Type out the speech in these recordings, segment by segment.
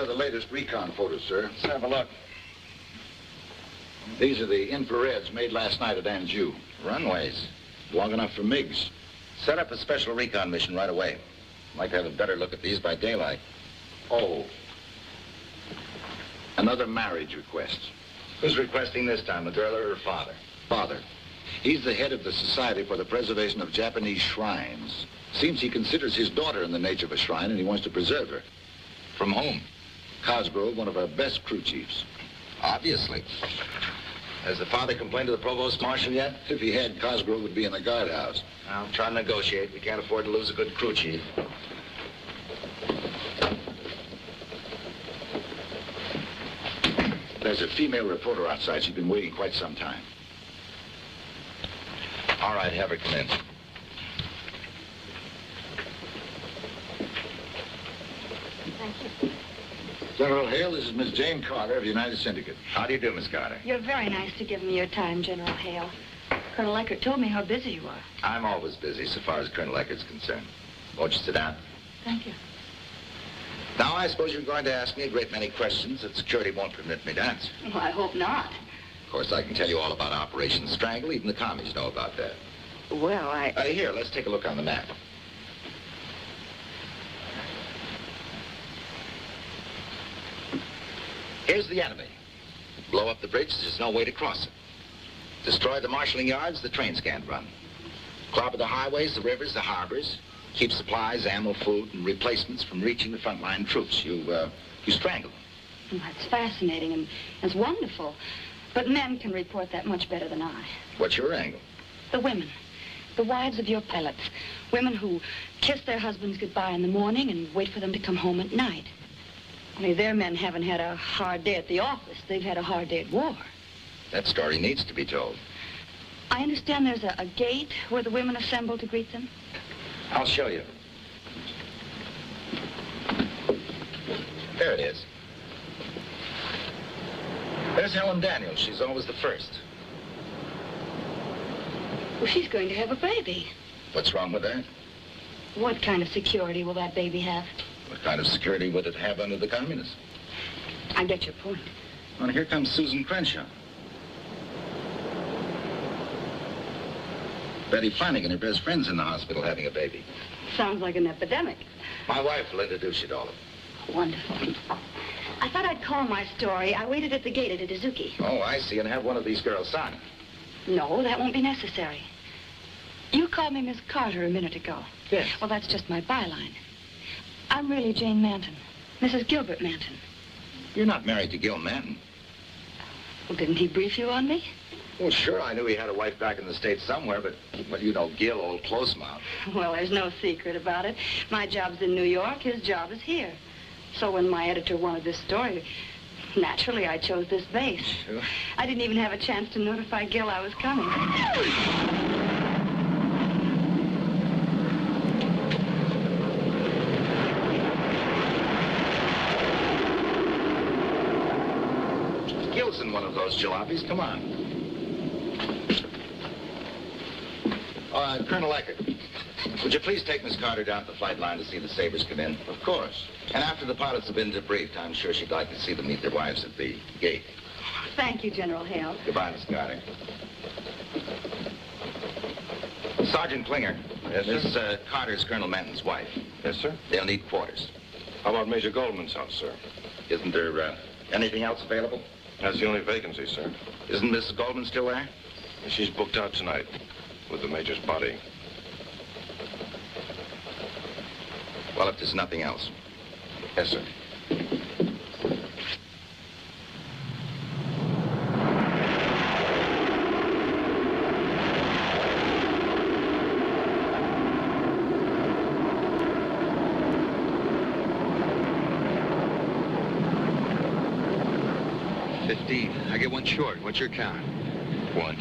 are the latest recon photos, sir. Let's have a look. These are the infrareds made last night at Anjou. Runways. Long enough for MiGs. Set up a special recon mission right away. I'd like to have a better look at these by daylight. Oh. Another marriage request. Who's requesting this time, the girl or her father? Father. He's the head of the Society for the Preservation of Japanese Shrines. Seems he considers his daughter in the nature of a shrine and he wants to preserve her. From whom? Cosgrove, one of our best crew chiefs. Obviously. Has the father complained to the provost marshal yet? If he had, Cosgrove would be in the guardhouse. I'll try to negotiate. We can't afford to lose a good crew chief. There's a female reporter outside. She's been waiting quite some time. All right, have her come in. Thank you. General Hale, this is Miss Jane Carter of the United Syndicate. How do you do, Miss Carter? You're very nice to give me your time, General Hale. Colonel Eckert told me how busy you are. I'm always busy so far as Colonel Eckert's concerned. Won't you sit down? Thank you. Now, I suppose you're going to ask me a great many questions that security won't permit me to answer. Well, I hope not. Of course, I can tell you all about Operation Strangle. Even the commies know about that. Well, Here, let's take a look on the map. Here's the enemy. Blow up the bridge, there's no way to cross it. Destroy the marshalling yards, the trains can't run. Clobber the highways, the rivers, the harbors. Keep supplies, ammo, food, and replacements from reaching the frontline troops. You strangle them. Well, that's fascinating and it's wonderful. But men can report that much better than I. What's your angle? The women. The wives of your pilots. Women who kiss their husbands goodbye in the morning and wait for them to come home at night. Only their men haven't had a hard day at the office. They've had a hard day at war. That story needs to be told. I understand there's a gate where the women assemble to greet them. I'll show you. There it is. There's Helen Daniels. She's always the first. Well, she's going to have a baby. What's wrong with that? What kind of security will that baby have? What kind of security would it have under the communists? I get your point. Well, here comes Susan Crenshaw. Betty Flanagan, her best friend's in the hospital having a baby. Sounds like an epidemic. My wife will introduce you to all of them. Wonderful. I thought I'd call my story. I waited at the gate at Itazuki. Oh, I see, and have one of these girls sign it. No, that won't be necessary. You called me Miss Carter a minute ago. Yes. Well, that's just my byline. I'm really Jane Manton, Mrs. Gilbert Manton. You're not married to Gil Manton. Well, didn't he brief you on me? Well, sure, I knew he had a wife back in the States somewhere, but, well, you know, Gil, old close mouth. Well, there's no secret about it. My job's in New York, his job is here. So when my editor wanted this story, naturally I chose this base. Sure. I didn't even have a chance to notify Gil I was coming. Gil's in one of those jalopies. Come on. Colonel Eckert, would you please take Miss Carter down to the flight line to see the Sabres come in? Of course. And after the pilots have been debriefed, I'm sure she'd like to see them meet their wives at the gate. Thank you, General Hale. Goodbye, Miss Carter. Sergeant Klinger, Yes, sir? Miss Carter's Colonel Manton's wife. Yes, sir? They'll need quarters. How about Major Goldman's house, sir? Isn't there anything else available? That's the only vacancy, sir. Isn't Mrs. Goldman still there? She's booked out tonight with the Major's body. Well, if there's nothing else. Yes, sir. I get one short. What's your count? 1.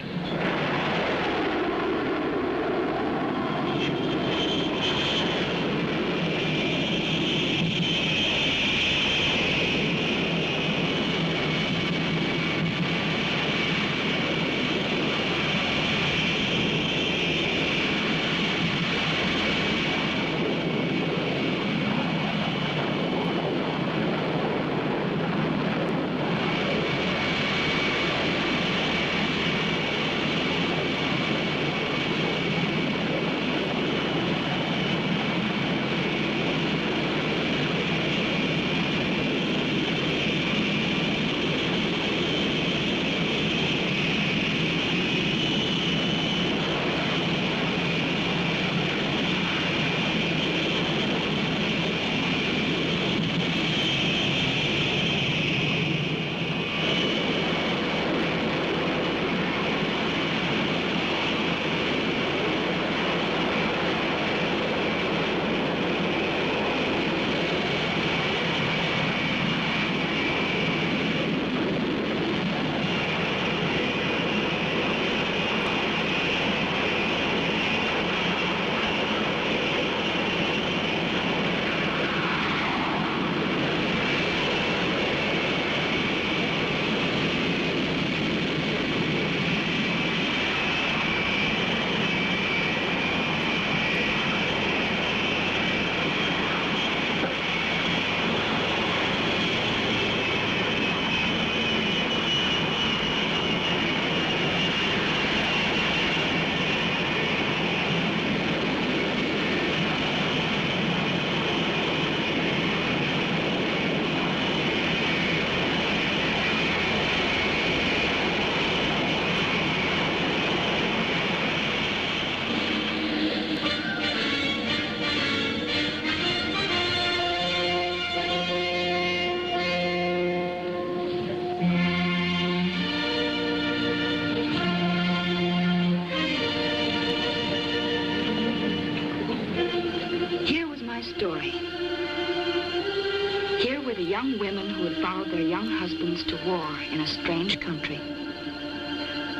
young women who had followed their young husbands to war in a strange country.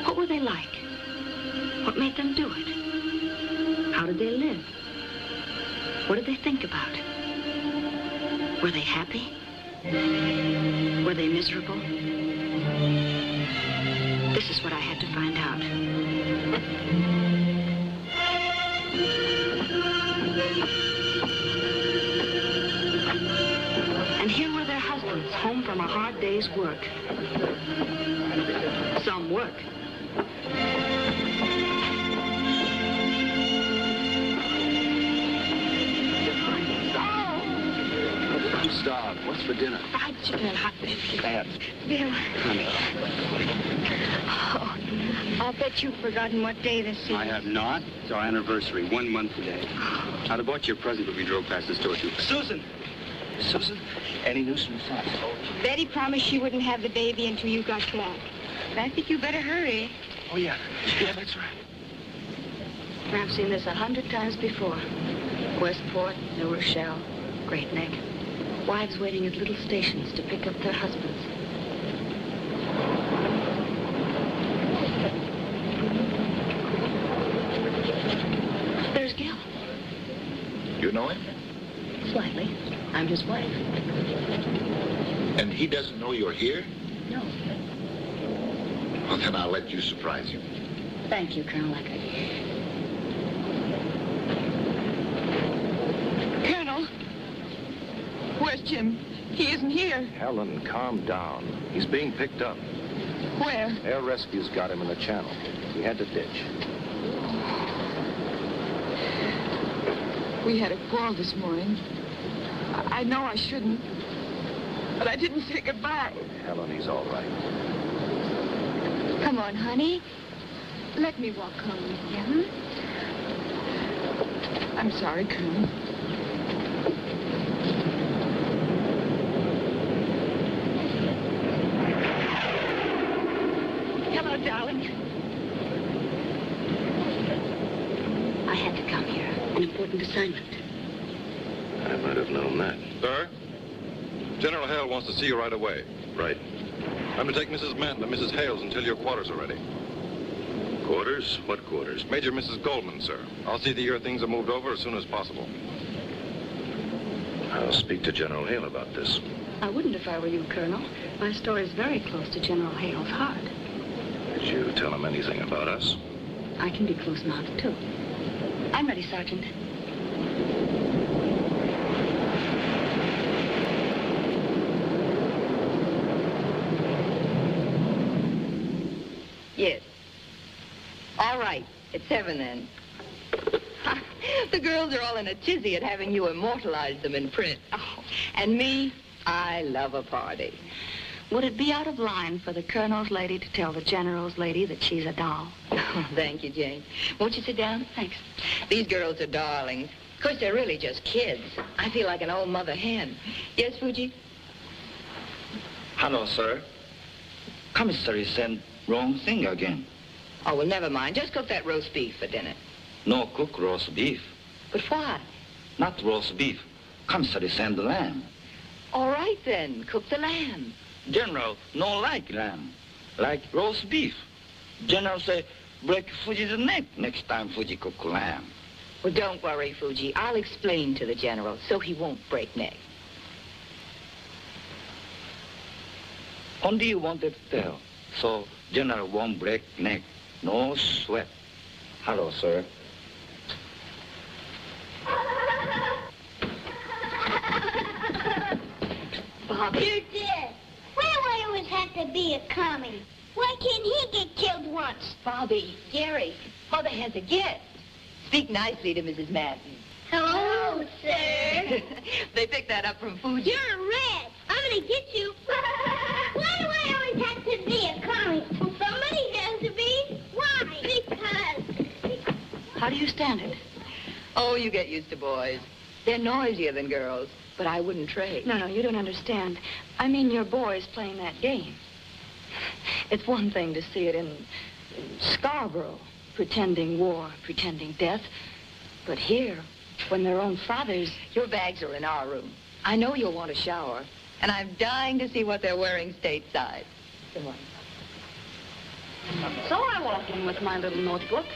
What were they like? What made them do it? How did they live? What did they think about? Were they happy? Were they miserable? This is what I had to find out. And here were their husbands, home from a hard day's work. Some work. I'm starved. What's for dinner? Fried chicken and hot biscuits. Bad. Bill. Honey. Oh, I'll bet you've forgotten what day this is. I have not. It's our anniversary, 1 month today. I'd have bought you a present if we drove past the store, too. Susan! Susan, any news from the front? Betty promised she wouldn't have the baby until you got back. But I think you better hurry. Oh, yeah. Yeah, that's right. I've seen this 100 times before. Westport, New Rochelle, Great Neck. Wives waiting at little stations to pick up their husbands. There's Gil. You know him? Slightly. I'm his wife. And he doesn't know you're here? No. Well, then I'll let you surprise him. Thank you, Colonel Eckert. Colonel, where's Jim? He isn't here. Helen, calm down. He's being picked up. Where? Air Rescue's got him in the channel. We had to ditch. We had a quarrel this morning. I know I shouldn't, but I didn't say goodbye. Helen, he's all right. Come on, honey. Let me walk home with you. I'm sorry, Colonel. Hello, darling. I had to come here. An important assignment. I might have known that. Sir, General Hale wants to see you right away. Right. I'm to take Mrs. Manton and Mrs. Hales until your quarters are ready. Quarters? What quarters? Major Mrs. Goldman, sir. I'll see that your things are moved over as soon as possible. I'll speak to General Hale about this. I wouldn't if I were you, Colonel. My story is very close to General Hale's heart. Did you tell him anything about us? I can be close-mouthed, too. I'm ready, Sergeant. Yes. All right. It's 7 then. The girls are all in a tizzy at having you immortalize them in print. Oh, and me, I love a party. Would it be out of line for the Colonel's lady to tell the General's lady that she's a doll? Oh, thank you, Jane. Won't you sit down? Thanks. These girls are darlings. Of course, they're really just kids. I feel like an old mother hen. Yes, Fuji? Hello, sir. Commissary sent wrong thing again. Oh, well, never mind. Just cook that roast beef for dinner. No cook roast beef. But why? Not roast beef. Commissary sent the lamb. All right, then. Cook the lamb. General no like lamb. Like roast beef. General say, break Fuji's neck next time Fuji cook lamb. Well, don't worry, Fuji. I'll explain to the General so he won't break neck. Only you wanted to tell. So General won't break neck. No sweat. Hello, sir. Bob. You're dead. Why do I always have to be a commie? Why can't he get killed once? Bobby, Gary, Mother has a guest. Speak nicely to Mrs. Madden. Hello, sir. They picked that up from Fuji. You're a rat. I'm gonna get you. Why do I always have to be a commie? Well, somebody has to be. Why? Because. How do you stand it? Oh, you get used to boys. They're noisier than girls, but I wouldn't trade. No, you don't understand. I mean your boys playing that game. It's one thing to see it in Scarborough, pretending war, pretending death. But here, when their own fathers... Your bags are in our room. I know you'll want a shower, And I'm dying to see what they're wearing stateside. Come on. So I walk in with my little notebook,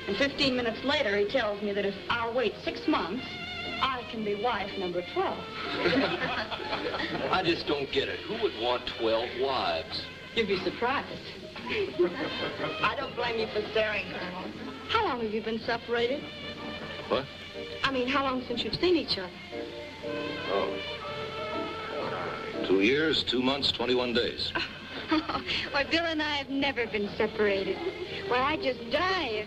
and 15 minutes later he tells me that if I'll wait 6 months, I can be wife number 12. I just don't get it. Who would want 12 wives? You'd be surprised. I don't blame you for staring, Colonel. How long have you been separated? What? I mean, how long since you've seen each other? Oh. 2 years, 2 months, 21 days. Why, Bill and I have never been separated. Why, I just die.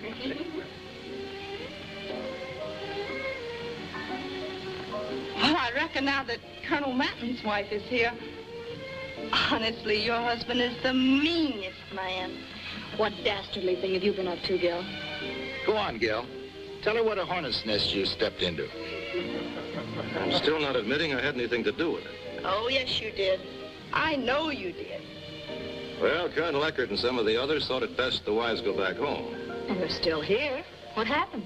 Well, I reckon now that Colonel Matton's wife is here, honestly, your husband is the meanest man. What dastardly thing have you been up to, Gil? Go on, Gil. Tell her what a hornet's nest you stepped into. I'm still not admitting I had anything to do with it. Oh, yes, you did. I know you did. Well, Colonel Eckert and some of the others thought it best the wives go back home. Well, they're still here. What happened?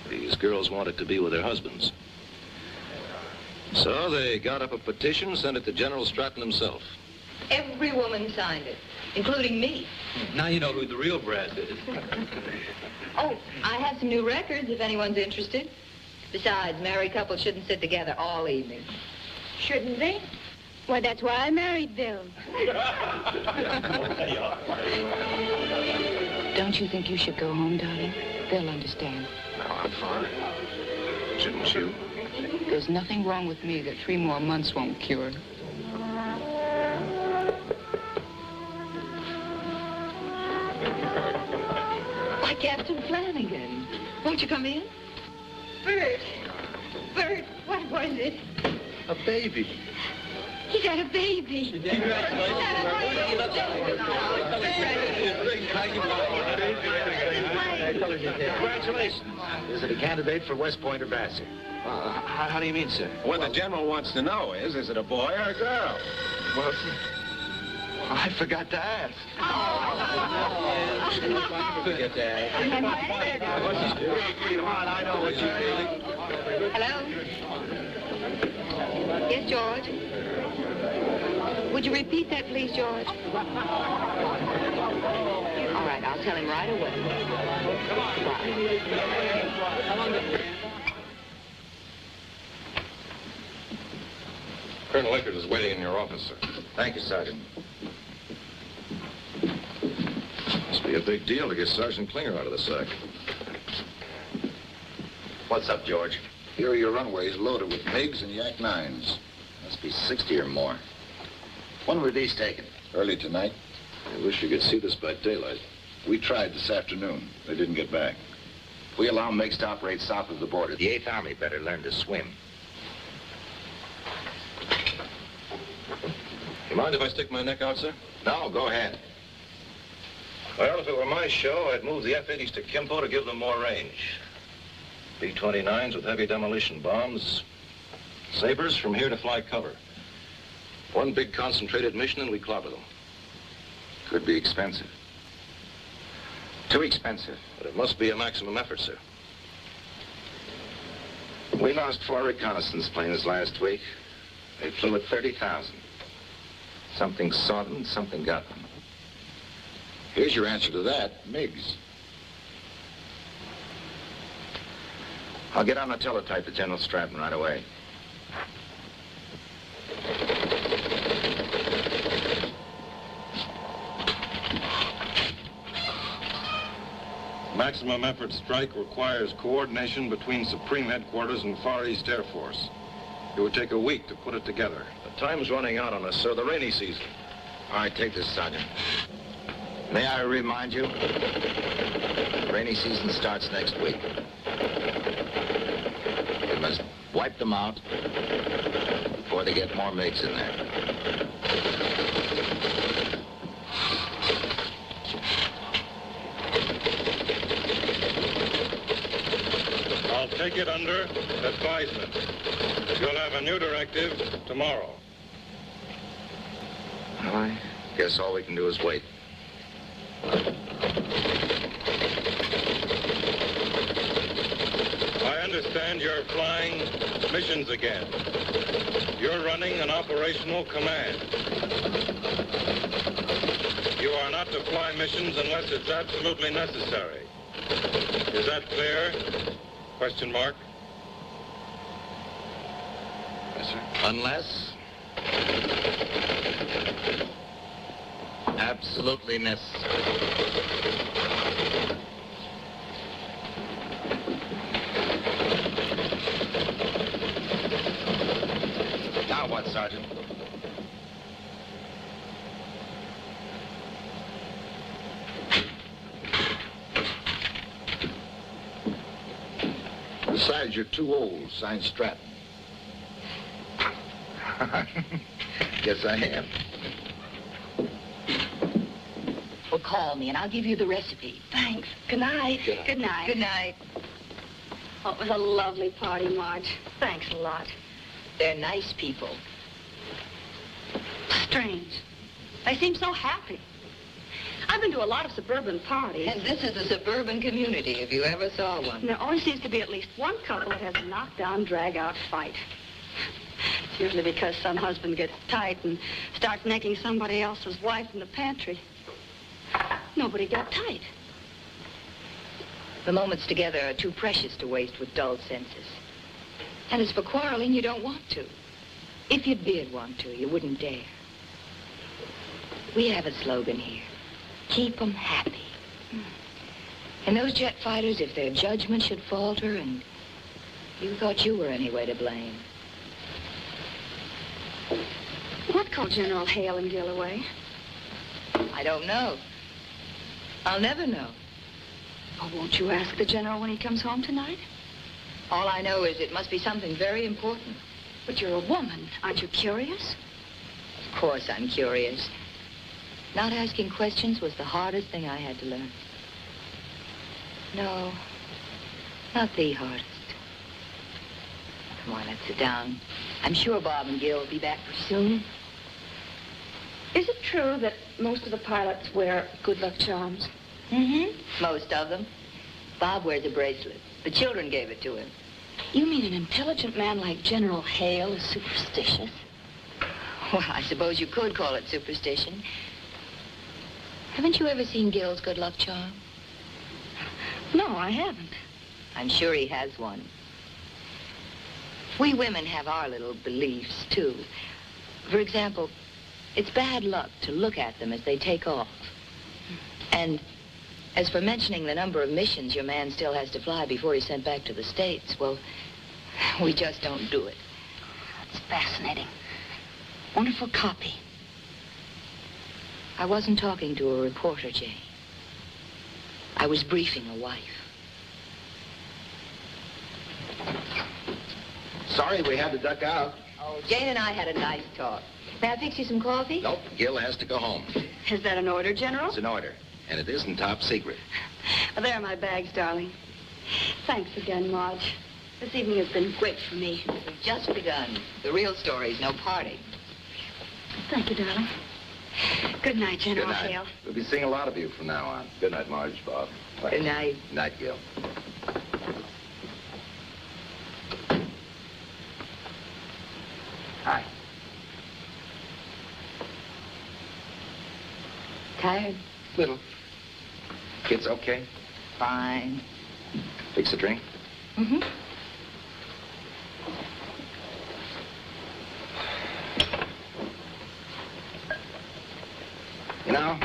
These girls wanted to be with their husbands. So they got up a petition, sent it to General Stratton himself. Every woman signed it, including me. Now you know who the real Brad is. Oh, I have some new records if anyone's interested. Besides, married couples shouldn't sit together all evening. Shouldn't they? Why, that's why I married Bill. Don't you think you should go home, darling? They'll understand. No, I'm fine. Shouldn't you? There's nothing wrong with me that 3 more months won't cure. Why, Captain Flanagan. Won't you come in? Bert. Bert, what was it? A baby. He had a baby. Congratulations. Is it a candidate for West Point or Vassar? How do you mean, sir? What the general wants to know is it a boy or a girl? Well, I forgot to ask. Forget that. Sweetheart, I know what you're feeling. Hello? Yes, George? Would you repeat that, please, George? All right, I'll tell him right away. Bye. Colonel Eckert is waiting in your office, sir. Thank you, Sergeant. Must be a big deal to get Sergeant Klinger out of the sack. What's up, George? Here are your runways loaded with MiGs and Yak 9s. Must be 60 or more. When were these taken? Early tonight. I wish you could see this by daylight. We tried this afternoon. They didn't get back. If we allow MiGs to operate south of the border, the 8th Army better learn to swim. You mind if I stick my neck out, sir? No, go ahead. Well, if it were my show, I'd move the F-80s to Kimpo to give them more range. B-29s with heavy demolition bombs. Sabres from here to fly cover. One big concentrated mission and we clobber them. Could be expensive. Too expensive. But it must be a maximum effort, sir. We lost 4 reconnaissance planes last week. They flew at 30,000. Something saw them, something got them. Here's your answer to that, MiGs. I'll get on the teletype to General Stratton right away. Maximum effort strike requires coordination between Supreme Headquarters and Far East Air Force. It would take a week to put it together. The time's running out on us, sir. The rainy season. All right, take this, Sergeant. May I remind you, rainy season starts next week. We must wipe them out before they get more MiGs in there. I'll take it under advisement. You'll have a new directive tomorrow. Well, I guess all we can do is wait. I understand you're flying missions again. You're running an operational command. You are not to fly missions unless it's absolutely necessary. Is that clear? Question mark? Yes, sir. Unless absolutely necessary. Now what, Sergeant? Besides, you're too old. Signed Stratton. Yes, I am. Well, call me, and I'll give you the recipe. Thanks. Good night. Good night. Good night. Oh, it was a lovely party, Marge. Thanks a lot. They're nice people. Strange. They seem so happy. I've been to a lot of suburban parties. And this is a suburban community, if you ever saw one. And there always seems to be at least one couple that has a knockdown, drag-out fight. It's usually because some husband gets tight and starts necking somebody else's wife in the pantry. Nobody got tight. The moments together are too precious to waste with dull senses. And as for quarreling, you don't want to. If you did want to, you wouldn't dare. We have a slogan here. Keep 'em happy. And those jet fighters, if their judgment should falter and you thought you were any way to blame. What called General Hale and Gill away? I don't know. I'll never know. Oh, won't you ask the General when he comes home tonight? All I know is it must be something very important. But you're a woman. Aren't you curious? Of course I'm curious. Not asking questions was the hardest thing I had to learn. No, not the hardest. Come on, let's sit down. I'm sure Bob and Gil will be back pretty soon. Is it true that most of the pilots wear good luck charms? Mm-hmm. Most of them. Bob wears a bracelet. The children gave it to him. You mean an intelligent man like General Hale is superstitious? Well, I suppose you could call it superstition. Haven't you ever seen Gil's good luck charm? No, I haven't. I'm sure he has one. We women have our little beliefs, too. For example, it's bad luck to look at them as they take off. And as for mentioning the number of missions your man still has to fly before he's sent back to the States, well, we just don't do it. That's fascinating. Wonderful copy. I wasn't talking to a reporter, Jane. I was briefing a wife. Sorry we had to duck out. Oh, Jane and I had a nice talk. May I fix you some coffee? Nope, Gil has to go home. Is that an order, General? It's an order, and it isn't top secret. There are my bags, darling. Thanks again, Marge. This evening has been great for me. We've just begun. The real story's no party. Thank you, darling. Good night, General Good night. Hale. We'll be seeing a lot of you from now on. Good night, Marge, Bob. Good night. Night, Gil. Hi. Tired? Little. Kids okay? Fine. Fix a drink? Mm-hmm. You know,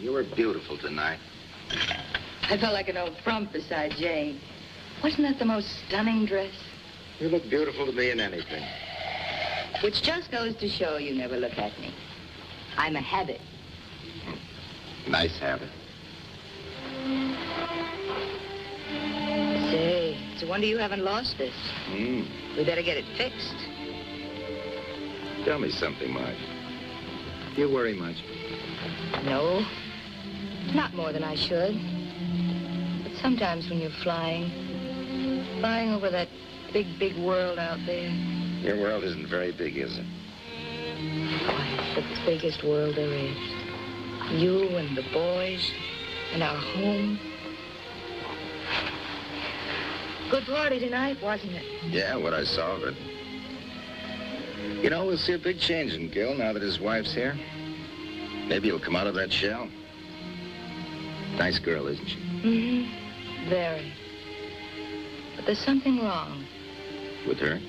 you were beautiful tonight. I felt like an old frump beside Jane. Wasn't that the most stunning dress? You look beautiful to me in anything. Which just goes to show you never look at me. I'm a habit. Nice habit. Say, it's a wonder you haven't lost this. We better get it fixed. Tell me something, Marge. Do you worry much? No, not more than I should. But sometimes when you're flying over that big, big world out there. Your world isn't very big, is it? Why, it's the biggest world there is. You and the boys and our home. Good party tonight, wasn't it? Yeah, what I saw of it. You know, we'll see a big change in Gil now that his wife's here. Maybe he'll come out of that shell. Nice girl, isn't she? Mm-hmm. Very. But there's something wrong. With her?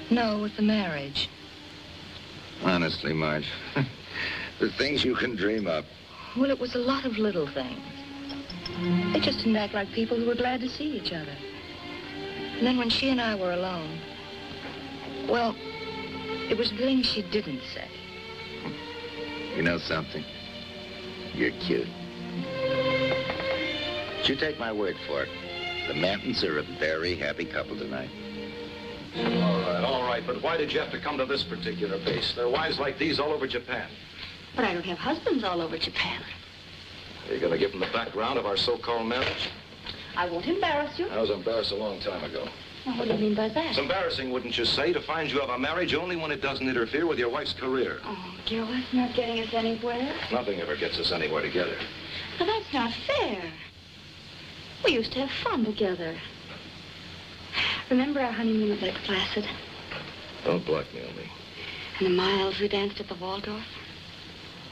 No, with the marriage. Honestly, Marge, the things you can dream up. Well, it was a lot of little things. They just didn't act like people who were glad to see each other. And then when she and I were alone, well, it was things she didn't say. You know something? You're cute. But you take my word for it. The Mantons are a very happy couple tonight. All right, but why did you have to come to this particular base? There are wives like these all over Japan. But I don't have husbands all over Japan. Are you going to give them the background of our so-called marriage? I won't embarrass you. I was embarrassed a long time ago. Well, what do you mean by that? It's embarrassing, wouldn't you say, to find you have a marriage only when it doesn't interfere with your wife's career. Oh, Gil, that's not getting us anywhere. Nothing ever gets us anywhere together. But that's not fair. We used to have fun together. Remember our honeymoon at Lake Placid? Don't blackmail me. And the miles we danced at the Waldorf?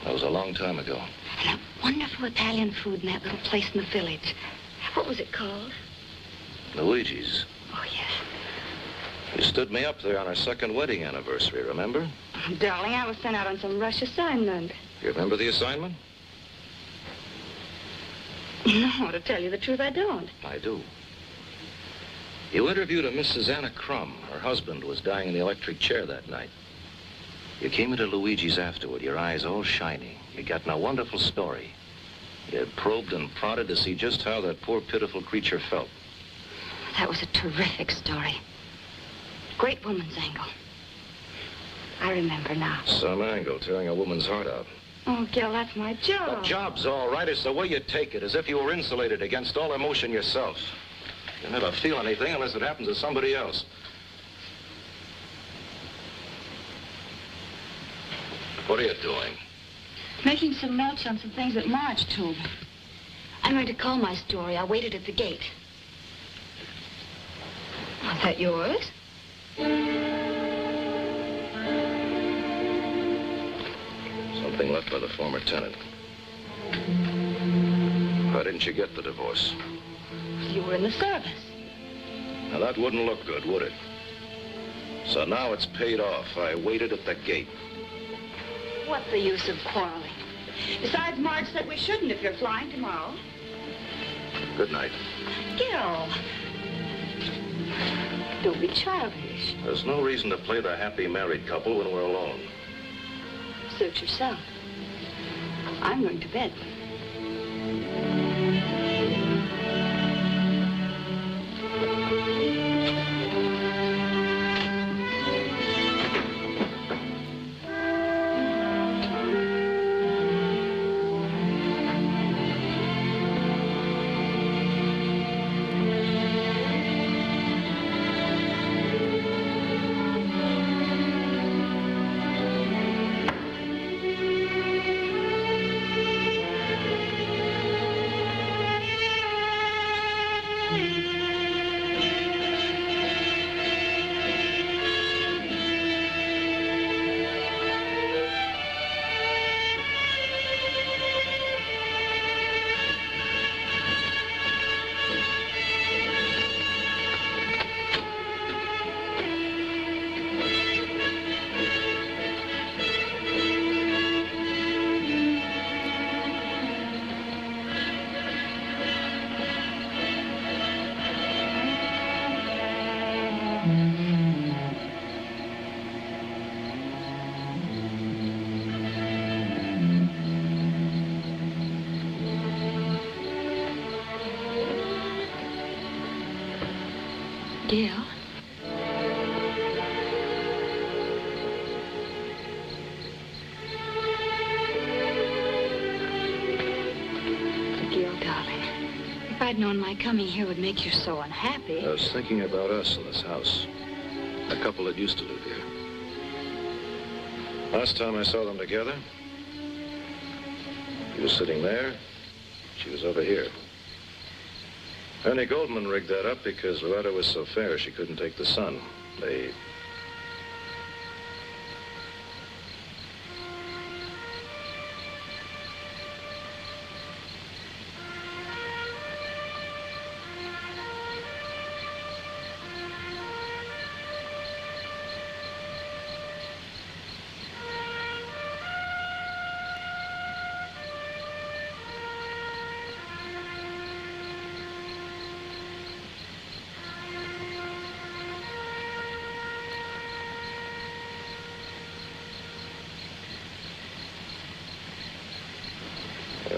That was a long time ago. And that wonderful Italian food in that little place in the village. What was it called? Luigi's. Oh, yes. You stood me up there on our second wedding anniversary, remember? Oh, darling, I was sent out on some rush assignment. You remember the assignment? No, to tell you the truth, I don't. I do. You interviewed a Miss Susanna Crum. Her husband was dying in the electric chair that night. You came into Luigi's afterward, your eyes all shiny. You'd gotten a wonderful story. You had probed and prodded to see just how that poor, pitiful creature felt. That was a terrific story. Great woman's angle. I remember now. Some angle, tearing a woman's heart out. Oh, Gil, that's my job. The job's all right. It's the way you take it, as if you were insulated against all emotion yourself. You never feel anything unless it happens to somebody else. What are you doing? Making some notes on some things that Marge told me. I'm going to call my story. I waited at the gate. Was that yours? Something left by the former tenant. Why didn't you get the divorce? You were in the service. Now, that wouldn't look good, would it? So now it's paid off. I waited at the gate. What's the use of quarreling? Besides, Marge said we shouldn't if you're flying tomorrow. Good night. Gil. Don't be childish. There's no reason to play the happy married couple when we're alone. Suit yourself. I'm going to bed. Gil? Gil, darling, if I'd known my coming here would make you so unhappy. I was thinking about us in this house. A couple that used to live here. Last time I saw them together, he was sitting there, she was over here. Ernie Goldman rigged that up because Loretta was so fair she couldn't take the sun.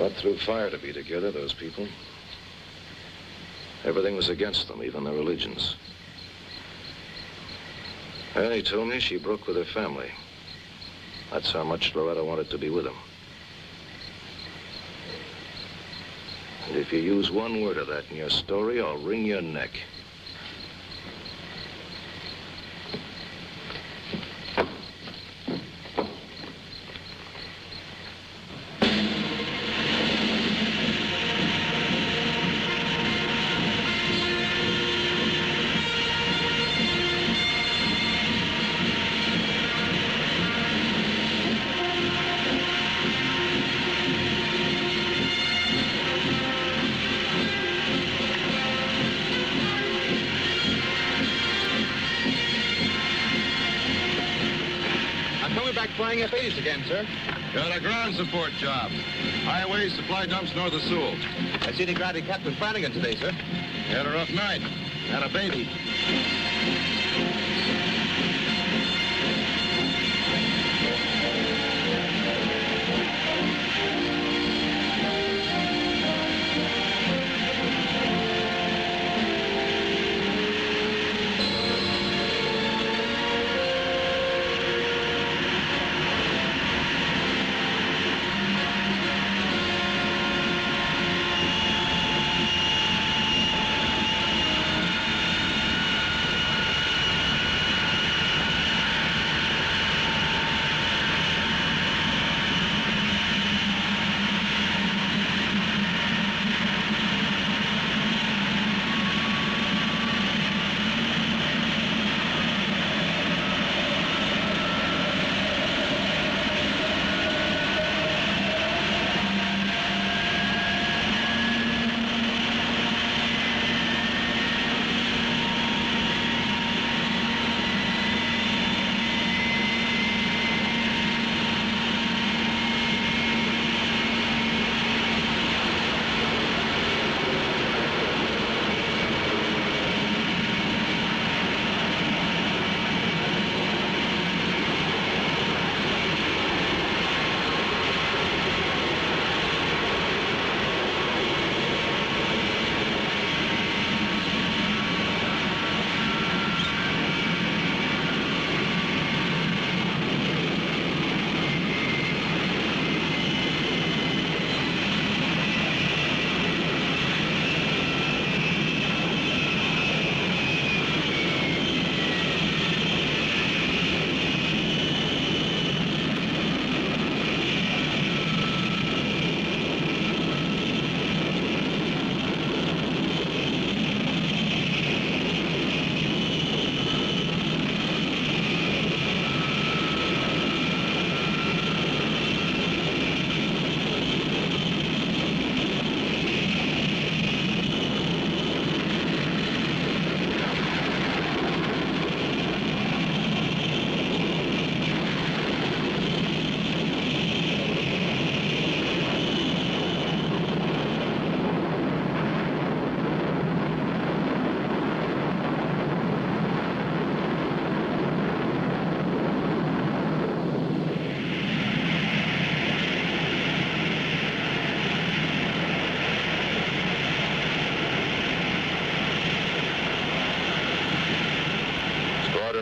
Fought through fire to be together, those people. Everything was against them, even their religions. Annie told me she broke with her family. That's how much Loretta wanted to be with him. And if you use one word of that in your story, I'll wring your neck. Flying F-80s again, sir. Got a ground support job. Highway supply dumps north of Sewell. I see they grounded Captain Flanagan today, sir. Had a rough night. Had a baby.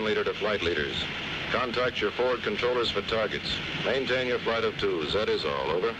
Leader to flight leaders. Contact your forward controllers for targets. Maintain your flight of twos. That is all. Over.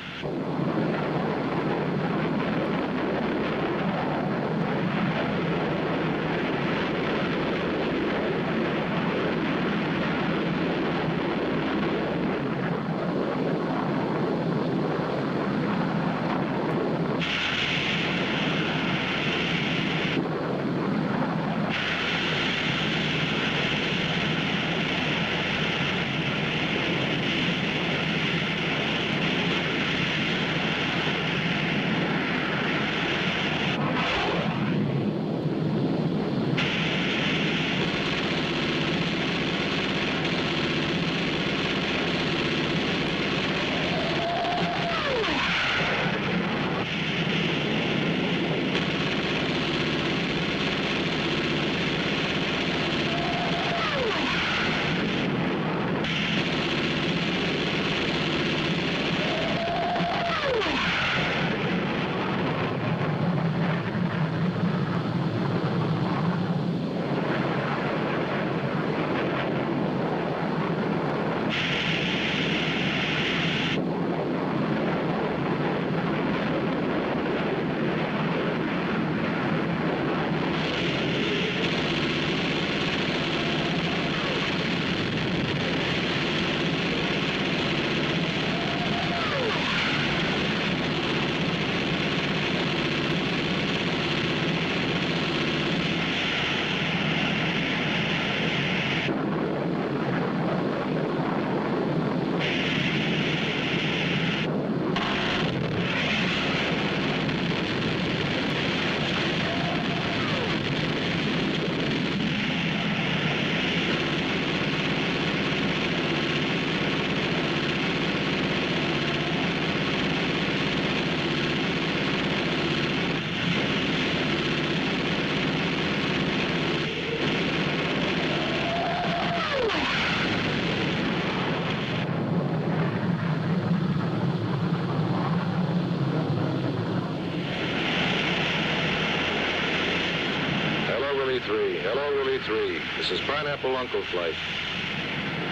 3. This is Pineapple Uncle Flight.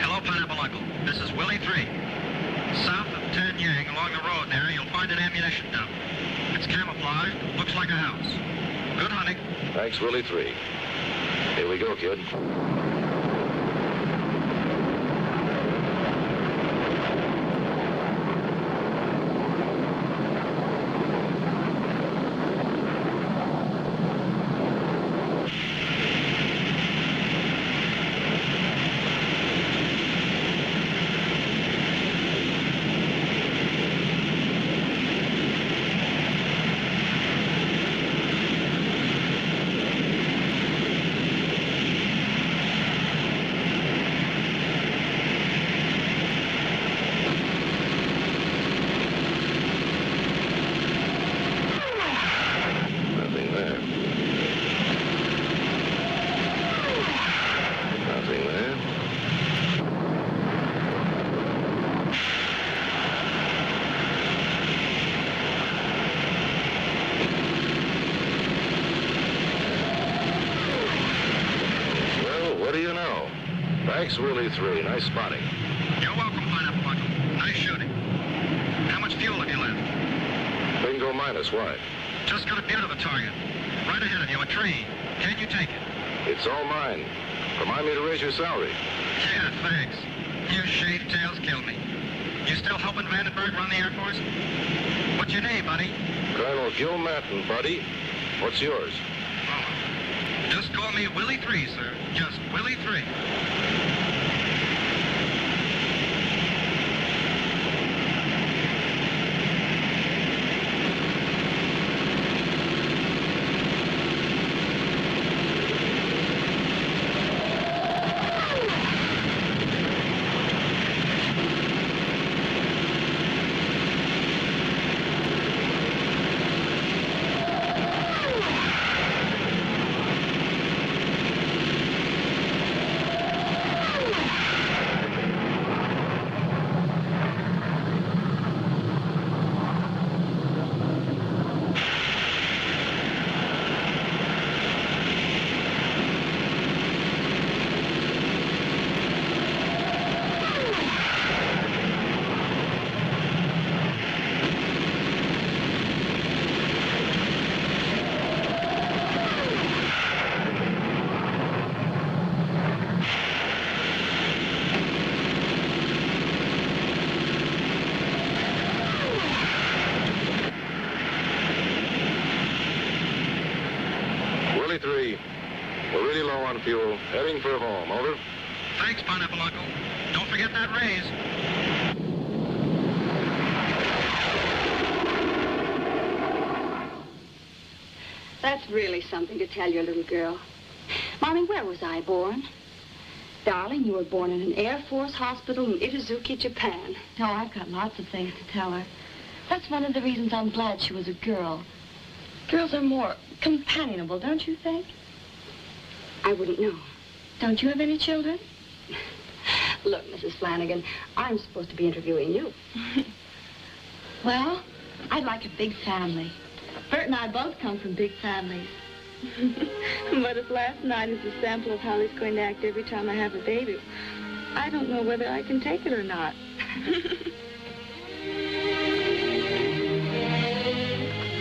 Hello, Pineapple Uncle. This is Willie 3. South of Tan Yang, along the road there, you'll find an ammunition dump. It's camouflaged, looks like a house. Good hunting. Thanks, Willie 3. Here we go, kid. Thanks, Willie 3. Nice spotting. You're welcome, Pineapple Uncle. Nice shooting. How much fuel have you left? Bingo minus. Why? Just got a view of the target. Right ahead of you, a tree. Can you take it? It's all mine. Remind me to raise your salary. Yeah, thanks. You shaved tails killed me. You still helping Vandenberg run the Air Force? What's your name, buddy? Colonel Gil Manton, buddy. What's yours? Oh, just call me Willie 3, sir. Just Willie 3. Fuel. Heading for home. Over. Thanks, Pineapple Uncle. Don't forget that raise. That's really something to tell your little girl. Mommy, where was I born? Darling, you were born in an Air Force hospital in Itazuki, Japan. Oh, I've got lots of things to tell her. That's one of the reasons I'm glad she was a girl. Girls are more companionable, don't you think? I wouldn't know. Don't you have any children? Look, Mrs. Flanagan, I'm supposed to be interviewing you. Well, I'd like a big family. Bert and I both come from big families. But if last night is a sample of how he's going to act every time I have a baby, I don't know whether I can take it or not.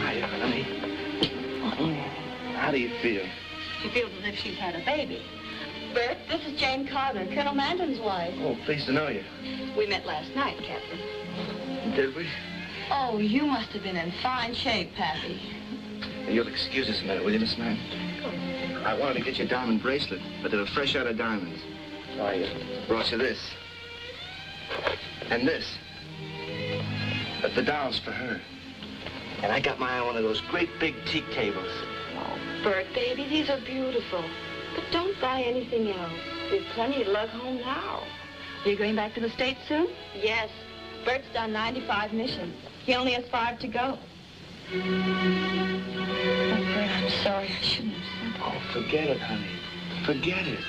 Hiya, honey. How do you feel? She feels as if she's had a baby. Bert, this is Jane Carter, Colonel Manton's wife. Oh, pleased to know you. We met last night, Katherine. Did we? Oh, you must have been in fine shape, Pappy. You'll excuse us a minute, will you, Miss Mann? I wanted to get you a diamond bracelet, but they were fresh out of diamonds. So I brought you this. And this. But the doll's for her. And I got my eye on one of those great big teak tables. Bert, baby, these are beautiful. But don't buy anything else. There's plenty to lug home now. Are you going back to the States soon? Yes. Bert's done 95 missions. He only has 5 to go. Oh, Bert, I'm sorry. I shouldn't have said that. Oh, forget it, honey. Forget it.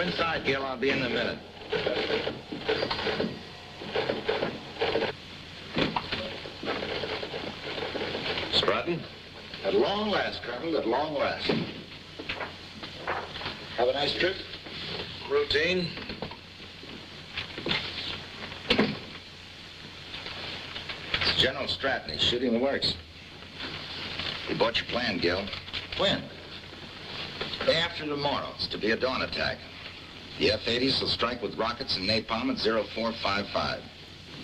inside, Gil. I'll be in a minute. Stratton? At long last, Colonel, at long last. Have a nice trip? Routine. It's General Stratton. He's shooting the works. He bought your plan, Gil. When? Day after tomorrow. It's to be a dawn attack. The F-80s will strike with rockets and napalm at 0455.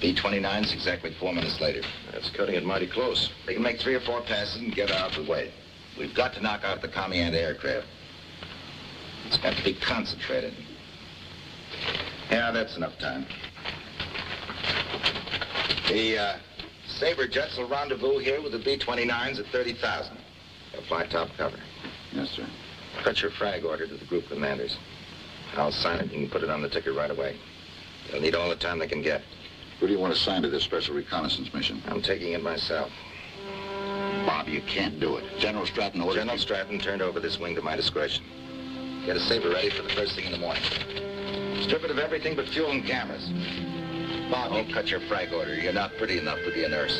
B-29's exactly 4 minutes later. That's cutting it mighty close. They can make 3 or 4 passes and get out of the way. We've got to knock out the commie anti-aircraft. It's got to be concentrated. Yeah, that's enough time. The Sabre Jets will rendezvous here with the B-29s at 30,000. They'll fly top cover. Yes, sir. Cut your frag order to the group commanders. I'll sign it. You can put it on the ticket right away. They'll need all the time they can get. Who do you want to sign to this special reconnaissance mission? I'm taking it myself. Bob, you can't do it. General Stratton ordered... General Stratton turned over this wing to my discretion. Get a Sabre ready for the first thing in the morning. Strip it of everything but fuel and cameras. Bob, don't cut your frag order. You're not pretty enough to be a nurse.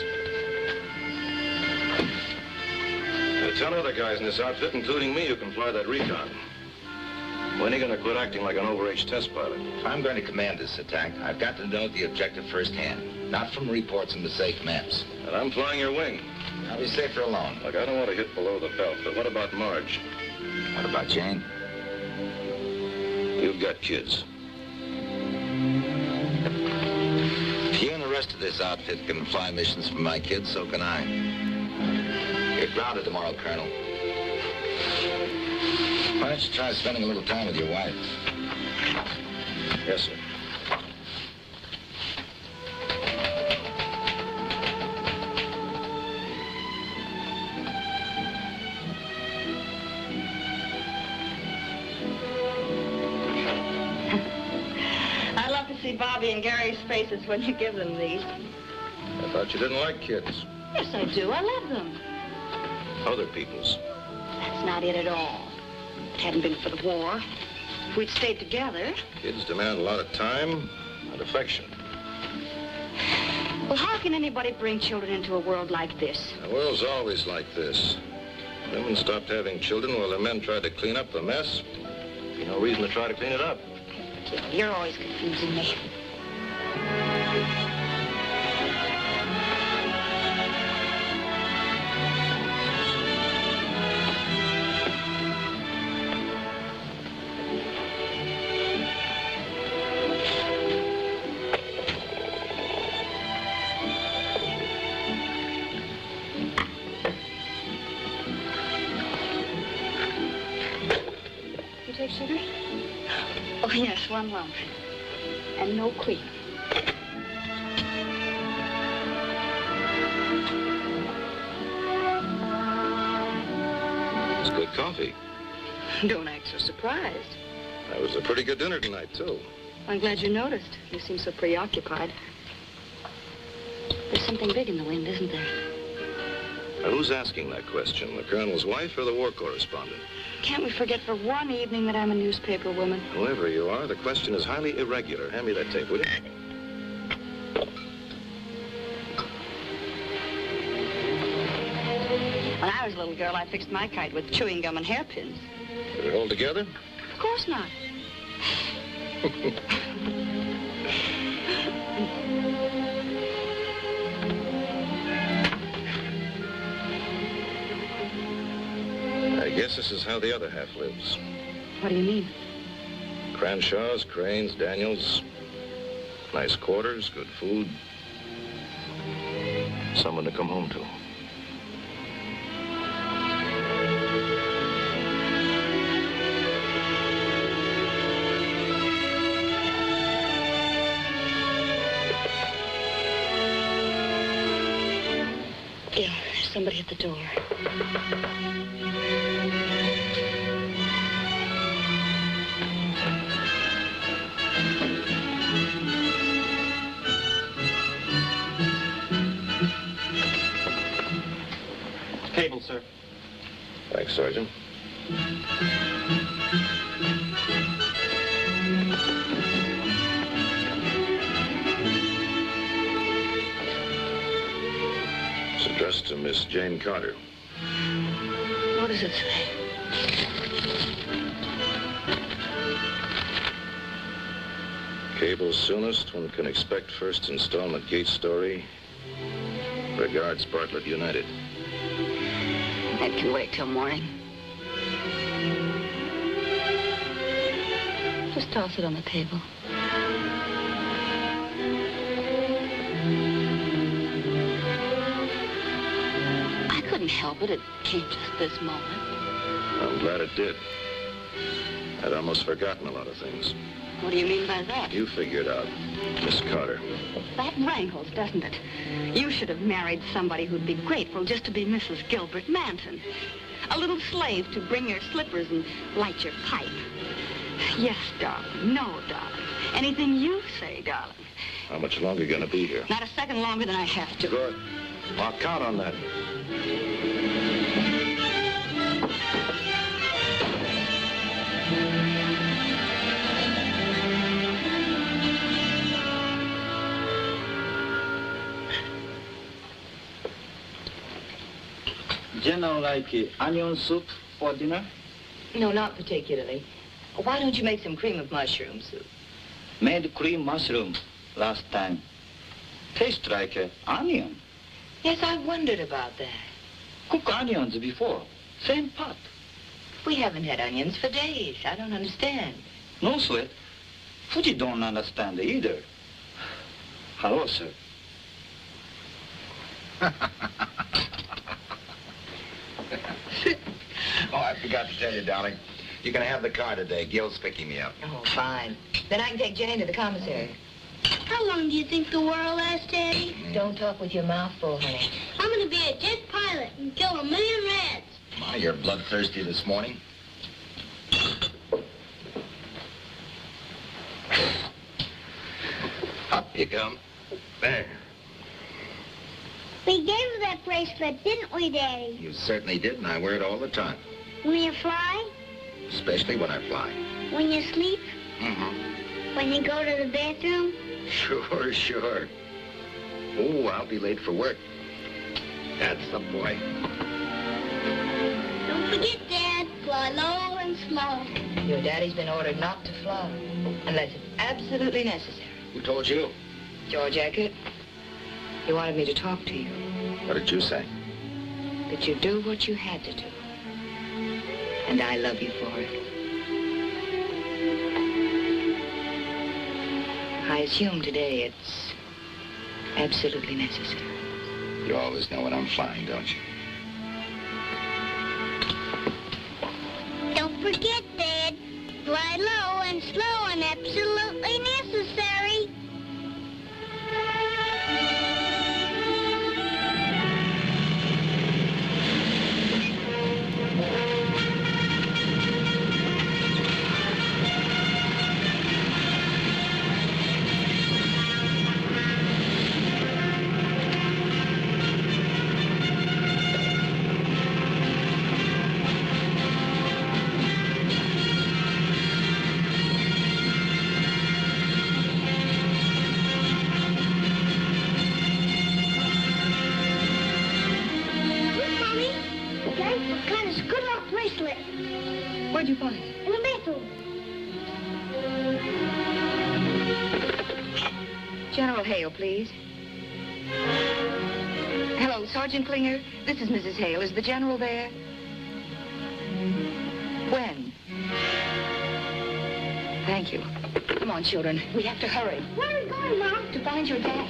There are 10 other guys in this outfit, including me, who can fly that recon. When are you going to quit acting like an overage test pilot? If I'm going to command this attack, I've got to know the objective firsthand, not from reports and mistake maps. And I'm flying your wing. I'll be safer alone. Look, I don't want to hit below the belt, but what about Marge? What about Jane? You've got kids. If you and the rest of this outfit can fly missions for my kids, so can I. You're grounded tomorrow, Colonel. Why don't you try spending a little time with your wife? Yes, sir. I love to see Bobby and Gary's faces when you give them these. I thought you didn't like kids. Yes, I do. I love them. Other people's. That's not it at all. If it hadn't been for the war, if we'd stayed together... Kids demand a lot of time and affection. Well, how can anybody bring children into a world like this? The world's always like this. Women stopped having children while the men tried to clean up the mess. Be no reason to try to clean it up. You're always confusing me. Sugar? Oh, yes, 1 lump. And no cream. It's good coffee. Don't act so surprised. That was a pretty good dinner tonight, too. I'm glad you noticed. You seem so preoccupied. There's something big in the wind, isn't there? Now, who's asking that question? The colonel's wife or the war correspondent? Can't we forget for one evening that I'm a newspaper woman? Whoever you are, the question is highly irregular. Hand me that tape, will you? When I was a little girl, I fixed my kite with chewing gum and hairpins. Did it hold together? Of course not. I guess this is how the other half lives. What do you mean? Cranshaws, Cranes, Daniels. Nice quarters, good food. Someone to come home to. Yeah, there's somebody at the door. Cable, sir. Thanks, Sergeant. addressed to Miss Jane Carter. What does it say? Cable soonest one can expect first installment Gates story. Regards, Bartlett United. That can wait till morning. Just toss it on the table. I couldn't help it. It came just this moment. I'm glad it did. I'd almost forgotten a lot of things. What do you mean by that? You figured out, Miss Carter. That rankles, doesn't it? You should have married somebody who'd be grateful just to be Mrs. Gilbert Manton. A little slave to bring your slippers and light your pipe. Yes, darling. No, darling. Anything you say, darling. How much longer are you going to be here? Not a second longer than I have to. Good. I'll count on that. General, like onion soup for dinner? No, not particularly. Why don't you make some cream of mushroom soup? Made cream mushroom last time. Tastes like onion. Yes, I wondered about that. Cook onions before. Same pot. We haven't had onions for days. I don't understand. No sweat. Fuji don't understand either. Hello, sir. Oh, I forgot to tell you, darling. You're going to have the car today. Gil's picking me up. Oh, fine. Then I can take Jane to the commissary. How long do you think the war will last, Daddy? Don't talk with your mouth full, honey. I'm going to be a jet pilot and kill 1 million rats. Ma, you're bloodthirsty this morning. Up you come. There. We gave her that bracelet, didn't we, Daddy? You certainly did, and I wear it all the time. When you fly? Especially when I fly. When you sleep? Mm-hmm. When you go to the bathroom? Sure, sure. Oh, I'll be late for work. That's the boy. Don't forget, Dad. Fly low and slow. Your daddy's been ordered not to fly, unless it's absolutely necessary. Who told you? George Eckert. He wanted me to talk to you. What did you say? That you do what you had to do. And I love you for it. I assume today it's absolutely necessary. You always know when I'm flying, don't you? Don't forget, Dad. Fly low and slow and absolutely necessary. Where'd you find it? In the bathroom. General Hale, please. Hello, Sergeant Klinger. This is Mrs. Hale. Is the general there? When? Thank you. Come on, children. We have to hurry. Where are we going, Mom? To find your dad.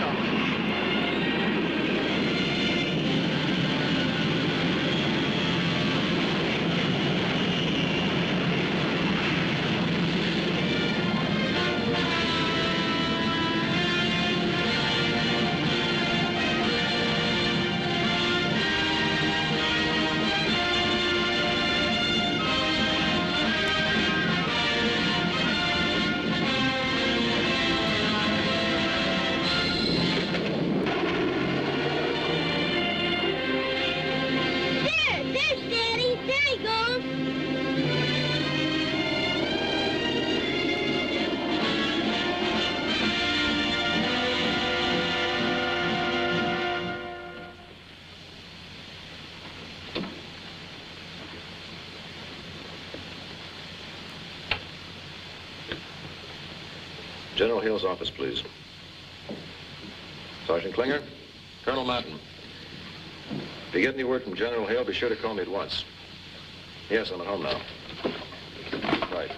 off. General Hill's office, please. Sergeant Klinger? Colonel Martin. If you get any word from General Hill, be sure to call me at once. Yes, I'm at home now. Right.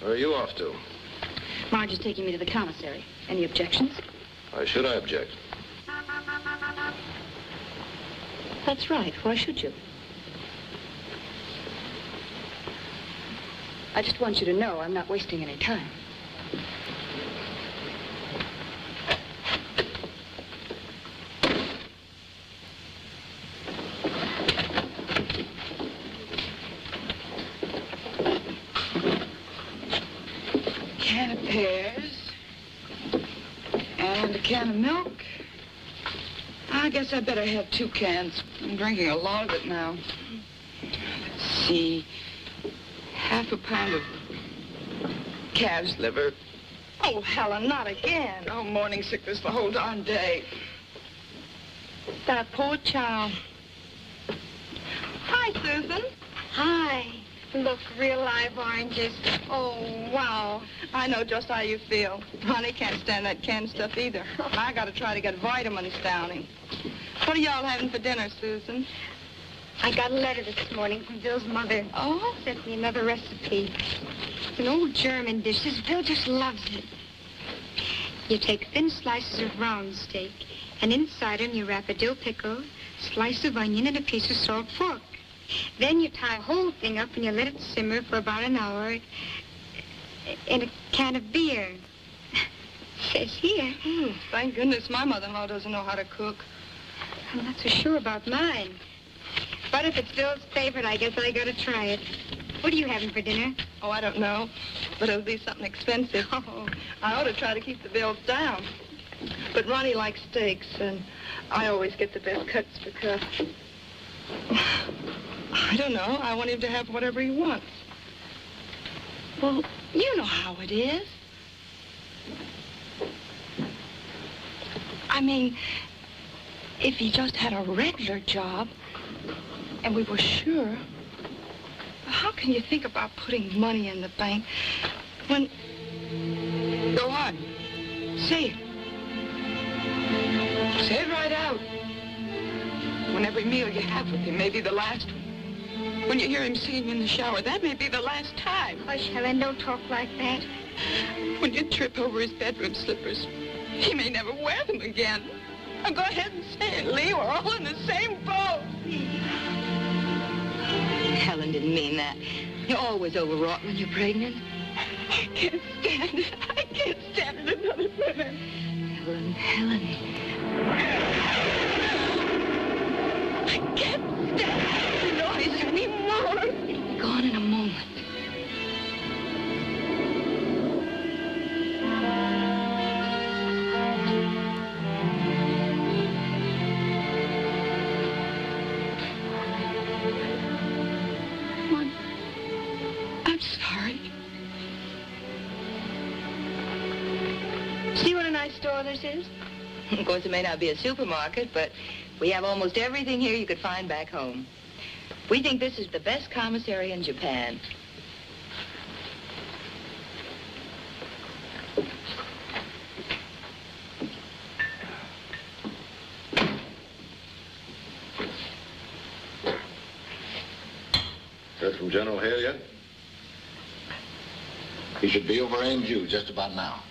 Where are you off to? Marge is taking me to the commissary. Any objections? Why should I object? That's right. Why should you? I just want you to know I'm not wasting any time. Can of pears. And a can of milk. I guess I better have 2 cans. I'm drinking a lot of it now. Let's see. Half a pound of calf's liver. Oh, Helen, not again. Oh, morning sickness the whole darn day. That poor child. Hi, Susan. Hi. Look, real live oranges. Oh, wow. I know just how you feel. Ronnie can't stand that canned stuff either. I gotta try to get vitamins down him. What are y'all having for dinner, Susan? I got a letter this morning from Bill's mother. Oh? Sent me another recipe. It's an old German dish. Bill just loves it. You take thin slices of round steak, and inside them you wrap a dill pickle, slice of onion, and a piece of salt pork. Then you tie the whole thing up and you let it simmer for about an hour in a can of beer. Says here. Thank goodness my mother-in-law doesn't know how to cook. I'm not so sure about mine. But if it's Bill's favorite, I guess I gotta try it. What are you having for dinner? Oh, I don't know. But it'll be something expensive. Oh, I ought to try to keep the bills down. But Ronnie likes steaks, and I always get the best cuts because... I don't know. I want him to have whatever he wants. Well, you know how it is. I mean, if he just had a regular job, and we were sure, how can you think about putting money in the bank when... Go on. Say it. Say it right out. When every meal you have with him may be the last one. When you hear him singing in the shower, that may be the last time. Hush, Helen, don't talk like that. When you trip over his bedroom slippers, he may never wear them again. Now go ahead and say it, Lee. We're all in the same boat. Helen didn't mean that. You're always overwrought when you're pregnant. I can't stand it. I can't stand it another minute. Helen. I can't stand the noise anymore. It'll be gone in a moment. I'm sorry. See what a nice store this is? Of course, it may not be a supermarket, but we have almost everything here you could find back home. We think this is the best commissary in Japan. Heard from General Hale yet? He should be over Ames just about now.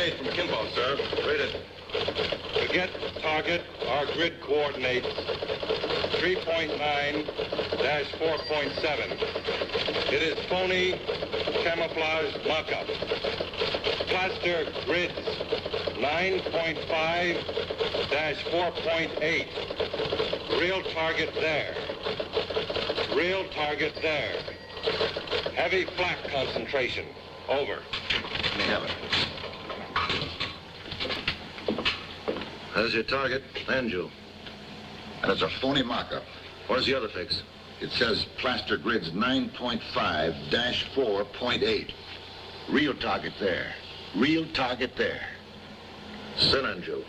14-8 from Kimbo, sir. Read it. Forget target, our grid coordinates 3.9-4.7. It is phony camouflage mock-up. Plaster grids 9.5-4.8. Real target there. Real target there. Heavy flak concentration. Over. Let me have it. There's your target, Andrew. And it's a phony mock-up. Where's the other fix? It says plaster grids 9.5-4.8. Real target there. Real target there. Sin, Andrew.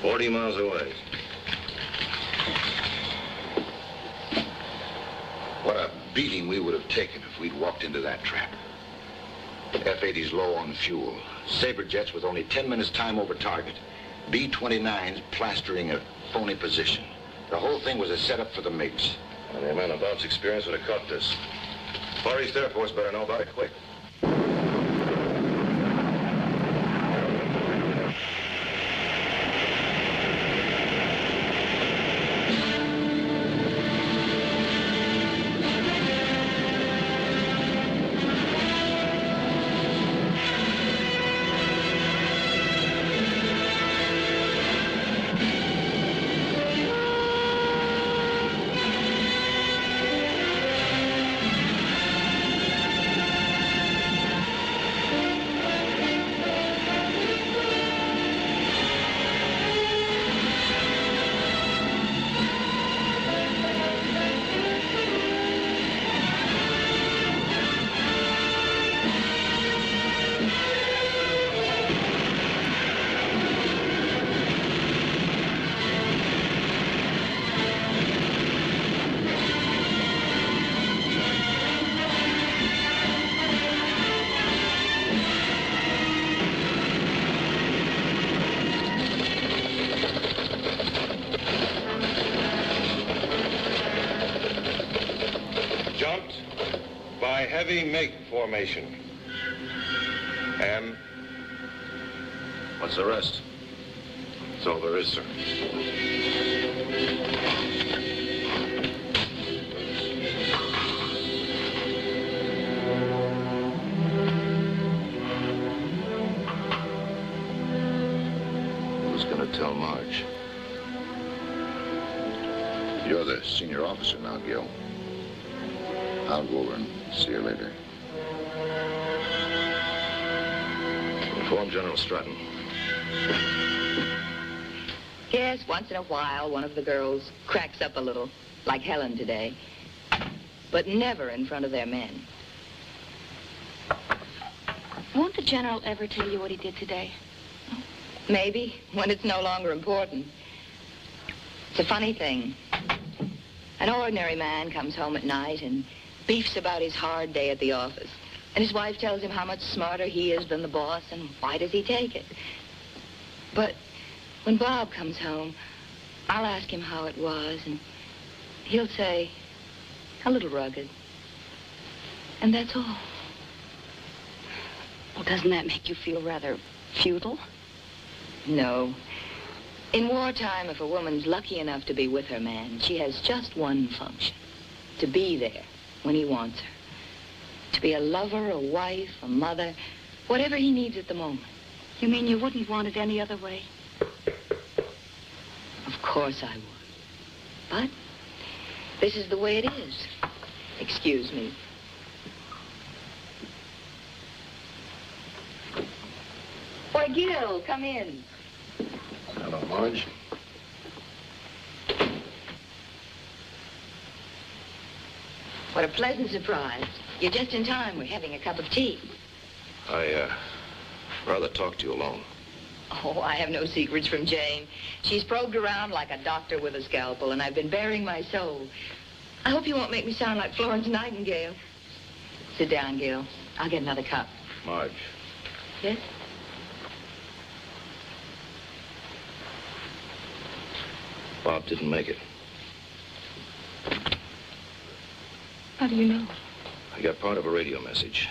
40 miles away. What a beating we would have taken if we'd walked into that trap. F-80's low on fuel. Sabre Jets with only 10 minutes time over target. B-29's plastering a phony position. The whole thing was a setup for the MiGs. And the man of Bob's experience would have caught this. Far East Air Force better know about it quick. Heavy MiG formation. M. What's the rest? It's all there is, sir. Who's gonna tell Marge? You're the senior officer now, Gil. I'll go over and see you later. Inform General Stratton. Yes, once in a while, one of the girls cracks up a little, like Helen today. But never in front of their men. Won't the general ever tell you what he did today? Maybe, when it's no longer important. It's a funny thing. An ordinary man comes home at night and beefs about his hard day at the office. And his wife tells him how much smarter he is than the boss, and why does he take it? But when Bob comes home, I'll ask him how it was, and he'll say, a little rugged. And that's all. Well, doesn't that make you feel rather futile? No. In wartime, if a woman's lucky enough to be with her man, she has just one function. To be there when he wants her. To be a lover, a wife, a mother, whatever he needs at the moment. You mean you wouldn't want it any other way? Of course I would. But this is the way it is. Excuse me. Why, Gil, come in. Hello, Marge. What a pleasant surprise. You're just in time. We're having a cup of tea. I, rather talk to you alone. Oh, I have no secrets from Jane. She's probed around like a doctor with a scalpel, and I've been bearing my soul. I hope you won't make me sound like Florence Nightingale. Sit down, Gil. I'll get another cup. Marge. Yes? Bob didn't make it. How do you know? I got part of a radio message.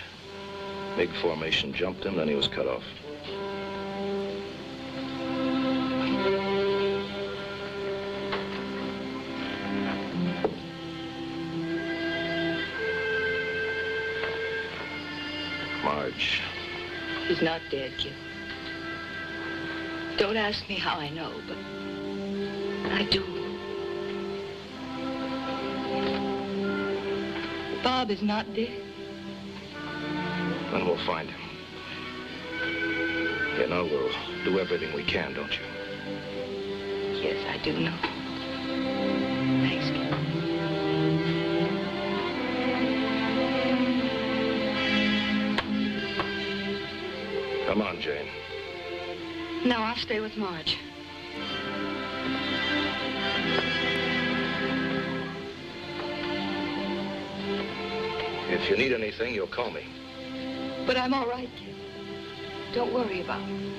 MiG formation jumped him, then he was cut off. Marge. He's not dead, Gil. Don't ask me how I know, but I do. Bob is not dead. Then we'll find him. You know, we'll do everything we can, don't you? Yes, I do know. Thanks, Gil. Come on, Jane. No, I'll stay with Marge. If you need anything, you'll call me. But I'm all right, Gil. Don't worry about me.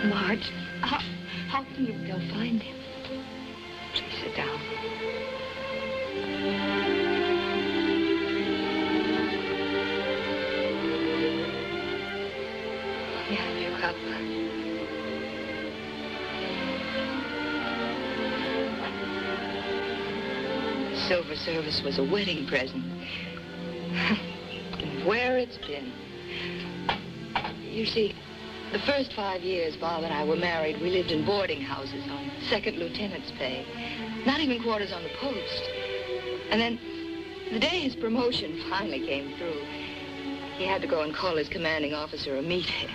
Marge, how can you go find him? Please sit down. You have your cup. Silver service was a wedding present. And where it's been. You see, the first 5 years Bob and I were married, we lived in boarding houses on second lieutenant's pay. Not even quarters on the post. And then, the day his promotion finally came through, he had to go and call his commanding officer a meathead.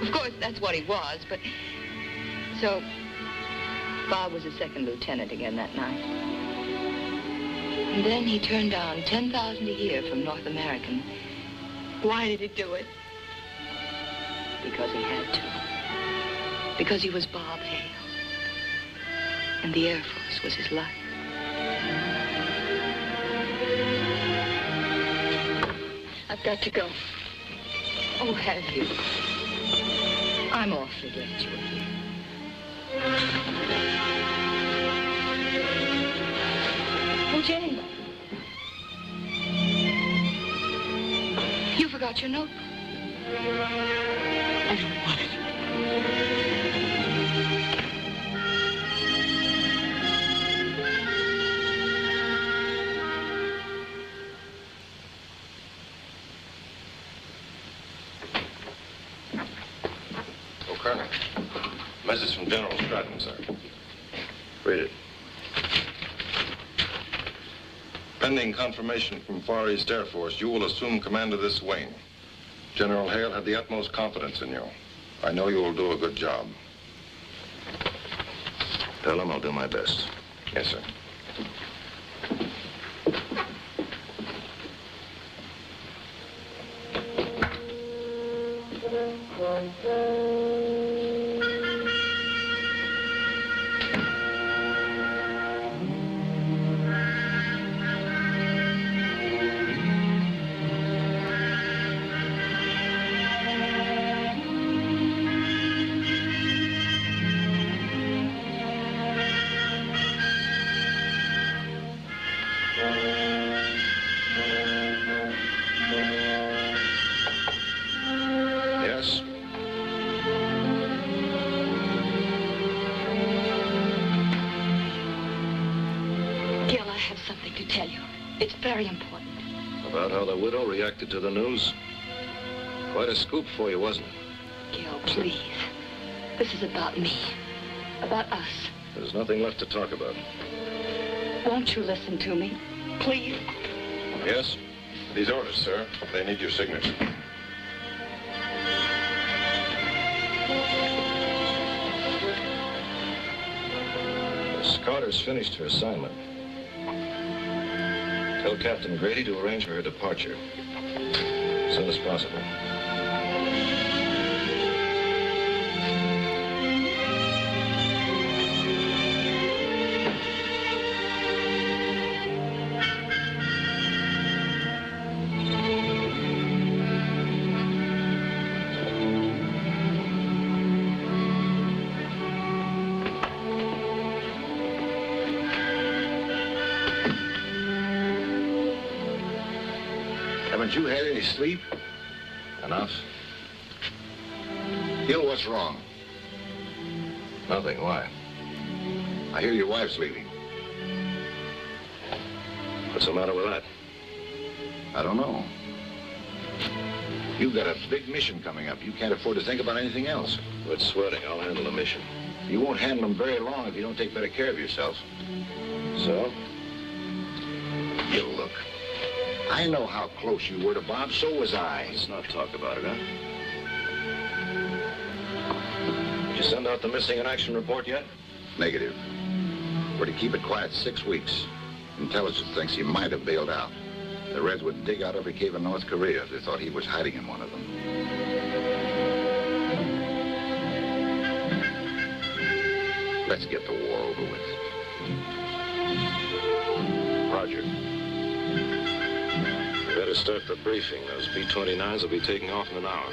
Of course, that's what he was, but... So, Bob was a second lieutenant again that night. And then he turned down $10,000 a year from North American. Why did he do it? Because he had to. Because he was Bob Hale. And the Air Force was his life. I've got to go. Oh, have you? I'm awfully glad you were here. Oh, Jane. You forgot your notebook. I don't want it. Oh, Colonel. Message from General Stratton, sir. Read it. Pending confirmation from Far East Air Force, you will assume command of this wing. General Hale had the utmost confidence in you. I know you will do a good job. Tell him I'll do my best. Yes, sir. Yes? Gil, I have something to tell you. It's very important. About how the widow reacted to the news? Quite a scoop for you, wasn't it? Gil, please. This is about me. About us. There's nothing left to talk about. Won't you listen to me? Please? Yes? These orders, sir. They need your signature. Miss Carter's finished her assignment. Tell Captain Grady to arrange for her departure as soon as possible. Haven't you had any sleep? Enough? Gil, what's wrong? Nothing. Why? I hear your wife's leaving. What's the matter with that? I don't know. You've got a big mission coming up. You can't afford to think about anything else. Quit sweating. I'll handle the mission. You won't handle them very long if you don't take better care of yourself. So? You look. I know how close you were to Bob. So was I. Let's not talk about it, huh? Did you send out the missing in action report yet? Negative. We're to keep it quiet 6 weeks. Intelligence thinks he might have bailed out. The Reds would dig out every cave in North Korea if they thought he was hiding in one of them. Let's get the war over with. Roger. We better start the briefing. Those B-29s will be taking off in an hour.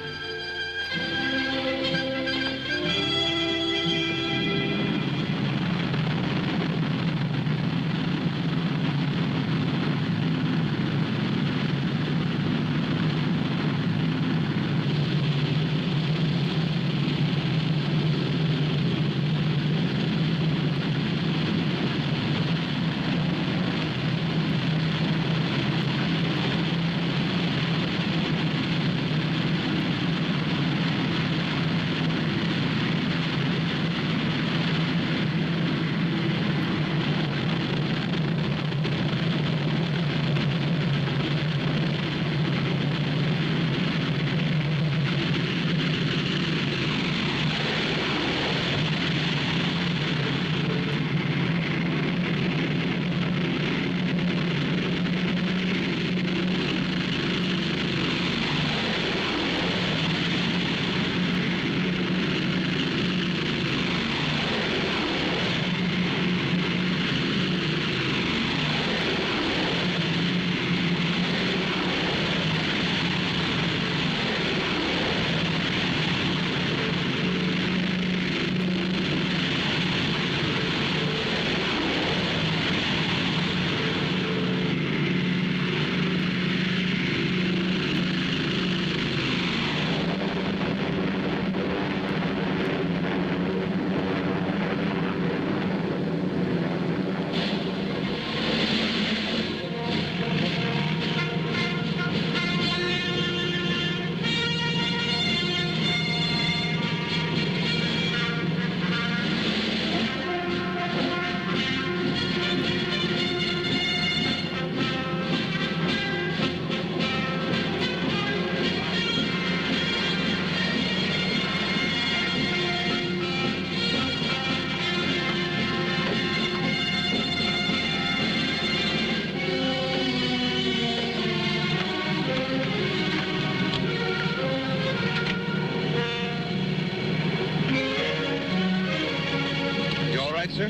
Sir?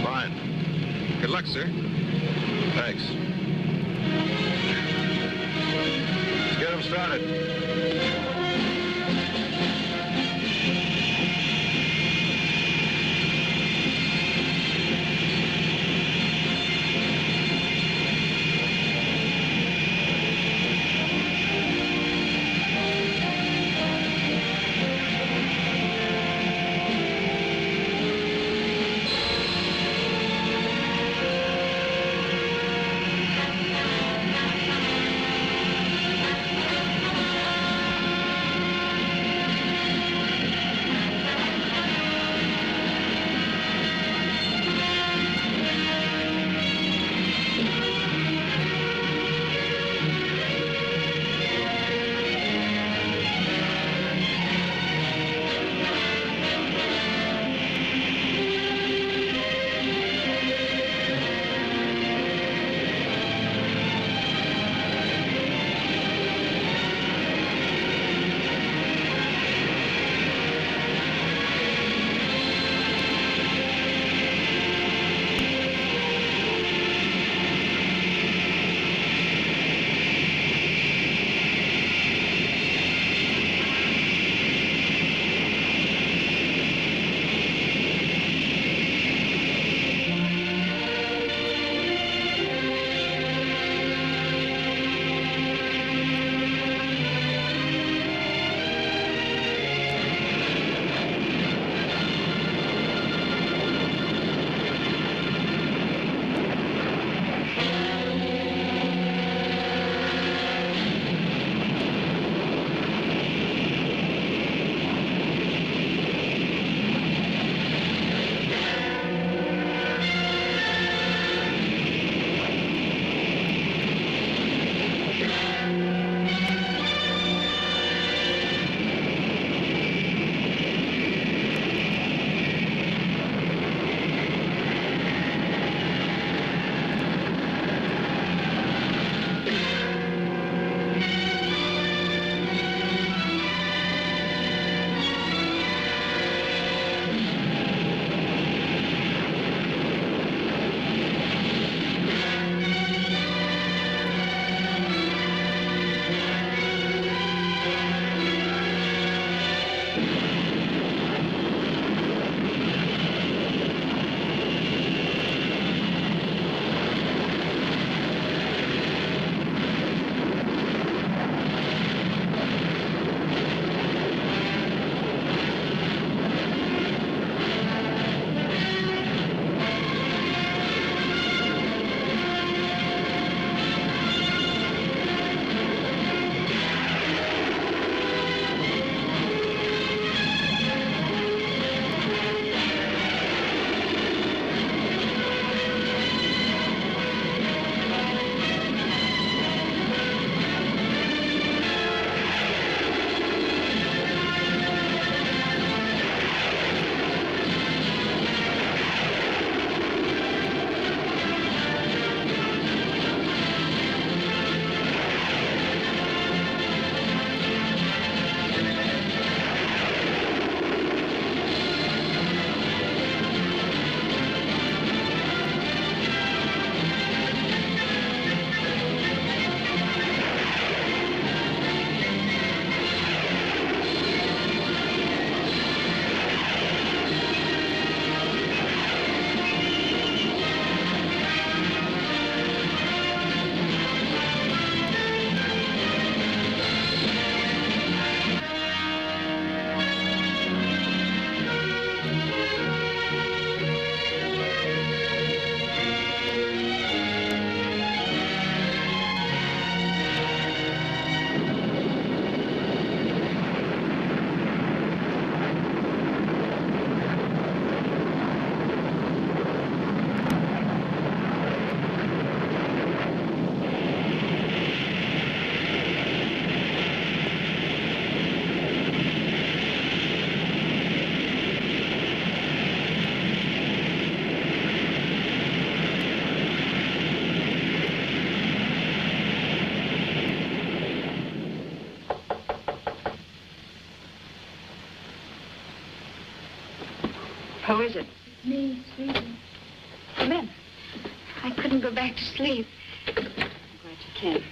Fine. Good luck, sir. Thanks. Let's get him started. Who is it? Me, sleeping. Come in. I couldn't go back to sleep. I'm glad you can.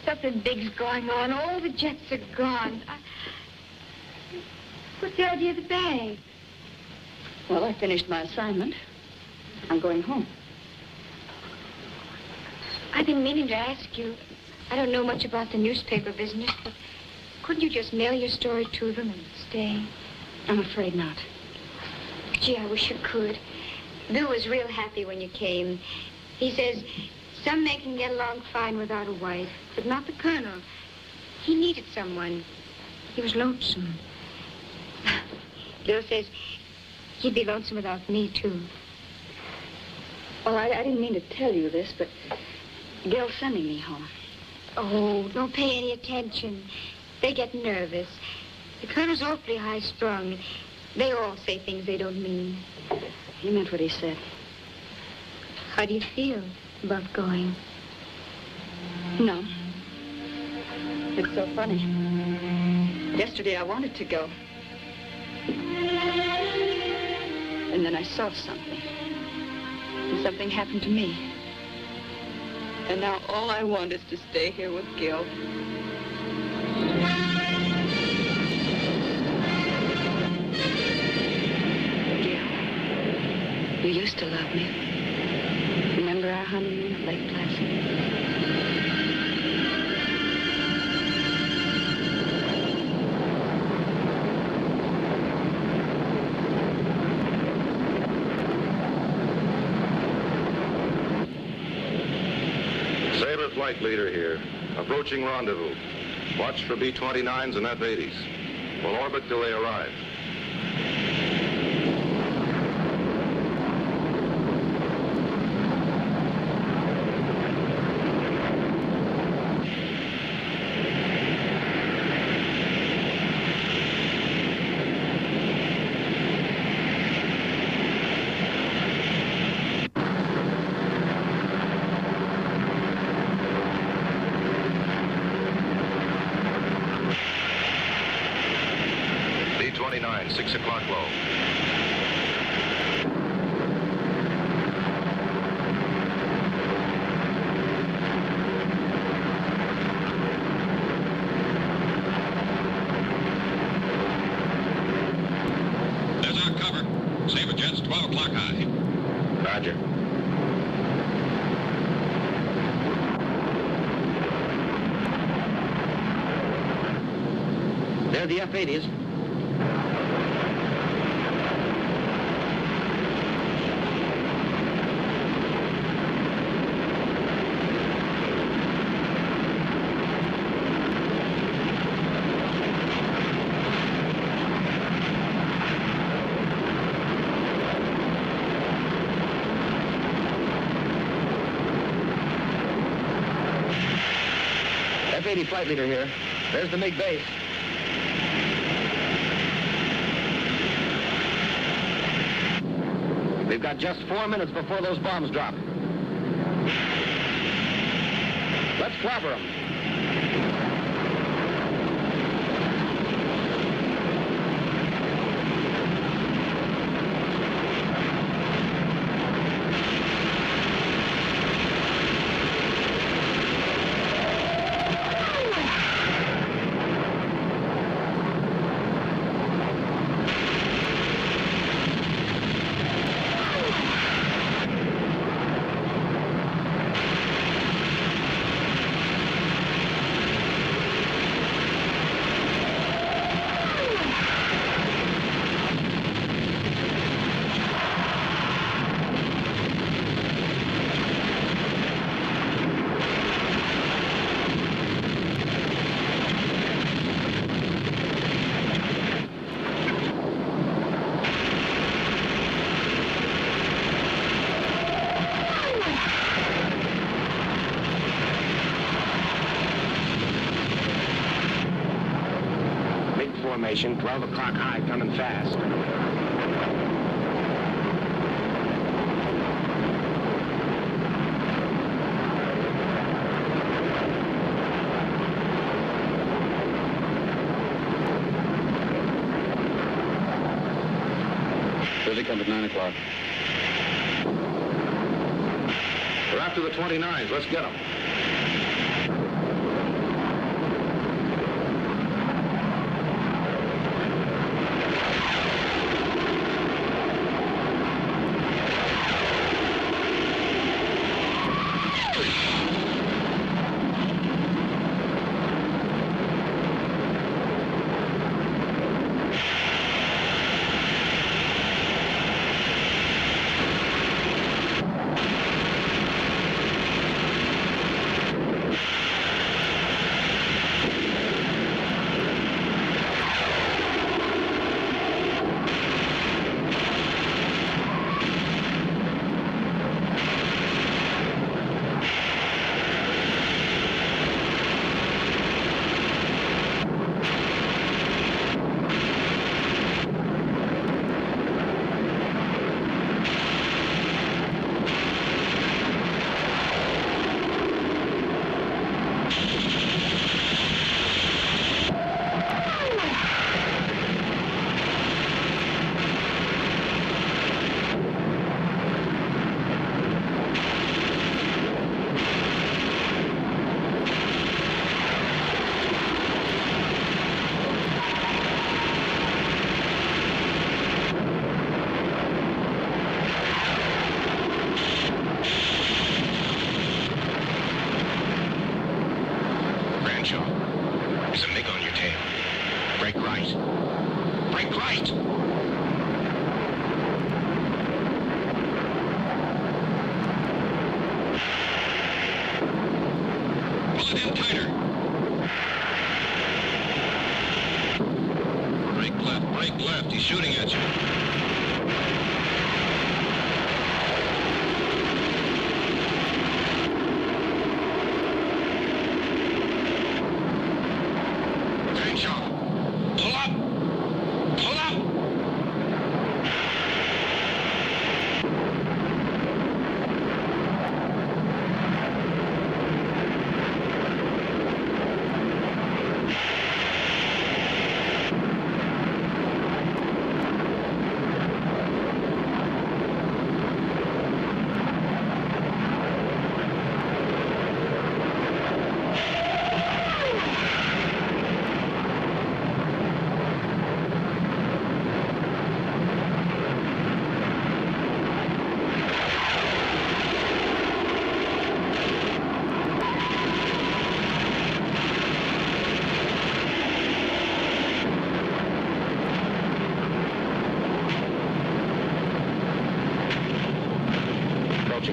Something big's going on. All the jets are gone. What's the idea of the bag? Well, I finished my assignment. I'm going home. I've been meaning to ask you. I don't know much about the newspaper business, but couldn't you just mail your story to them and stay? I'm afraid not. Gee, I wish you could. Bill was real happy when you came. He says some men can get along fine without a wife, but not the Colonel. He needed someone. He was lonesome. Bill says he'd be lonesome without me, too. Well, I didn't mean to tell you this, but Gil's sending me home. Oh, don't pay any attention. They get nervous. The Colonel's awfully high-strung. They all say things they don't mean. He meant what he said. How do you feel about going? No. It's so funny. Yesterday I wanted to go. And then I saw something. And something happened to me. And now all I want is to stay here with Gil. Gil, you used to love me. Remember our honeymoon at Lake Placid? Sabre flight leader here. Approaching rendezvous. Watch for B-29s and F-80s. Will orbit till they arrive. B-29, 6 o'clock low. There's our cover. Sabre Jet's 12 o'clock high. Roger. There the F-80s. F-80 flight leader here. There's the MiG base. We've got just 4 minutes before those bombs drop. Let's clobber them. Formation, 12 o'clock high, coming fast. There's a pick up at 9 o'clock. We're after the 29s. Let's get them.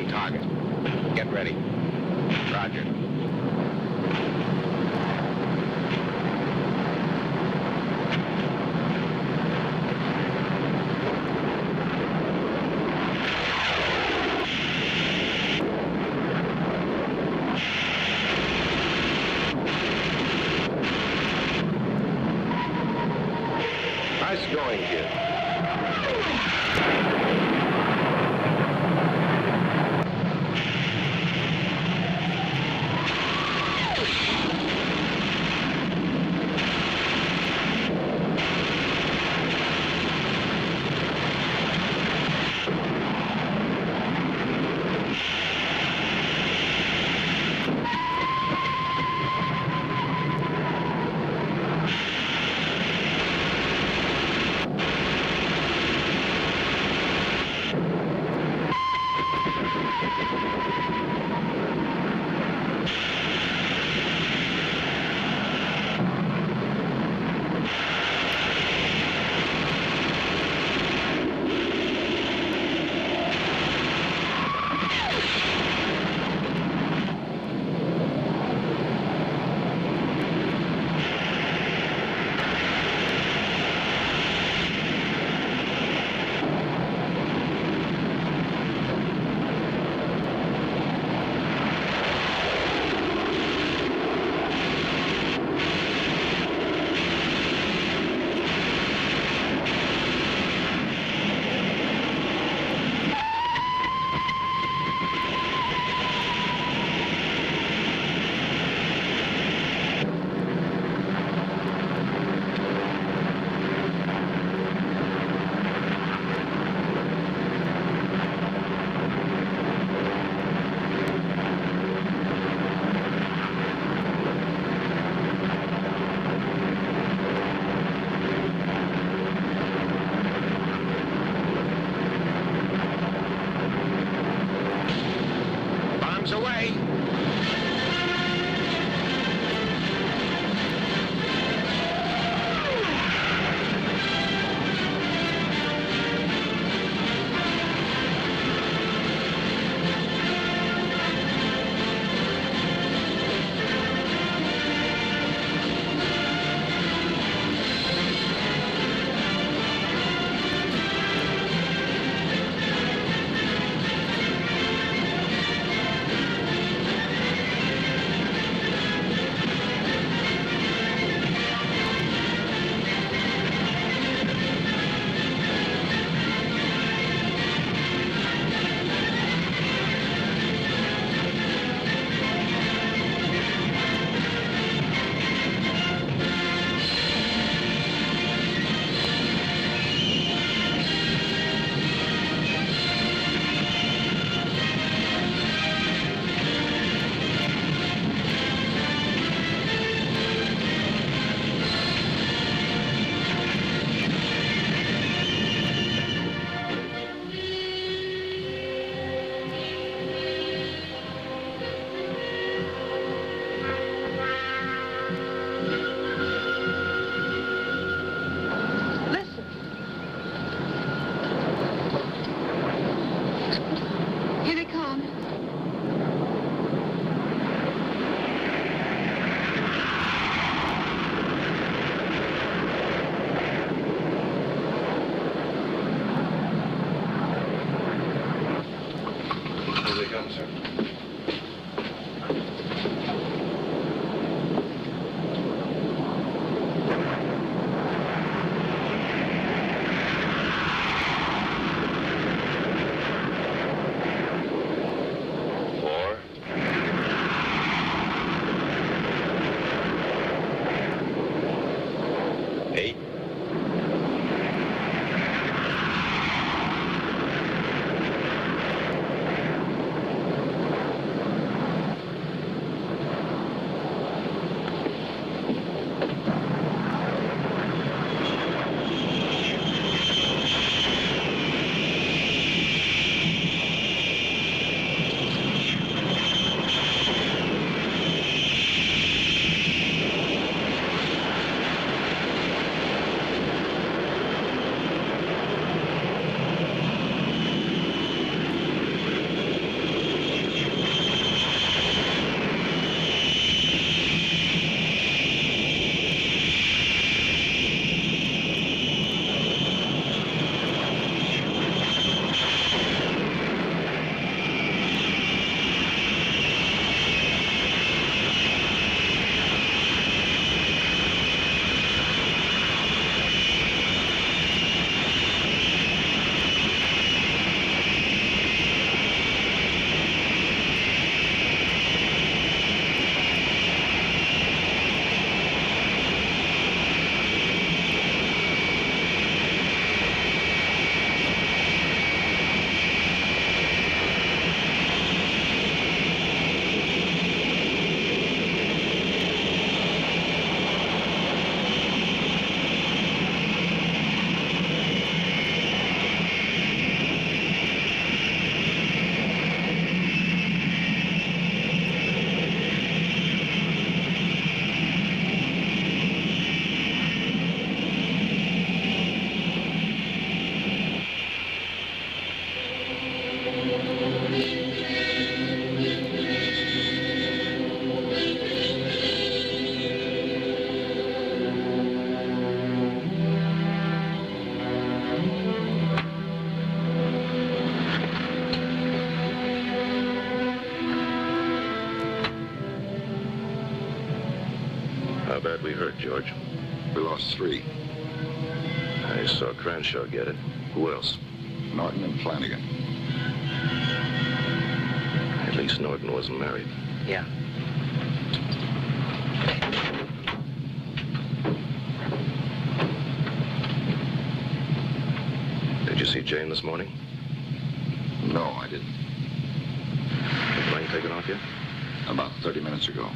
Target. Get ready. Roger. Nice going, kid. How bad we hurt, George? We lost 3. I saw Cranshaw get it. Who else? Norton and Flanagan. At least Norton wasn't married. Yeah. Did you see Jane this morning? No, I didn't. The plane taken off yet? About 30 minutes ago.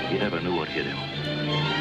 He never knew what hit him.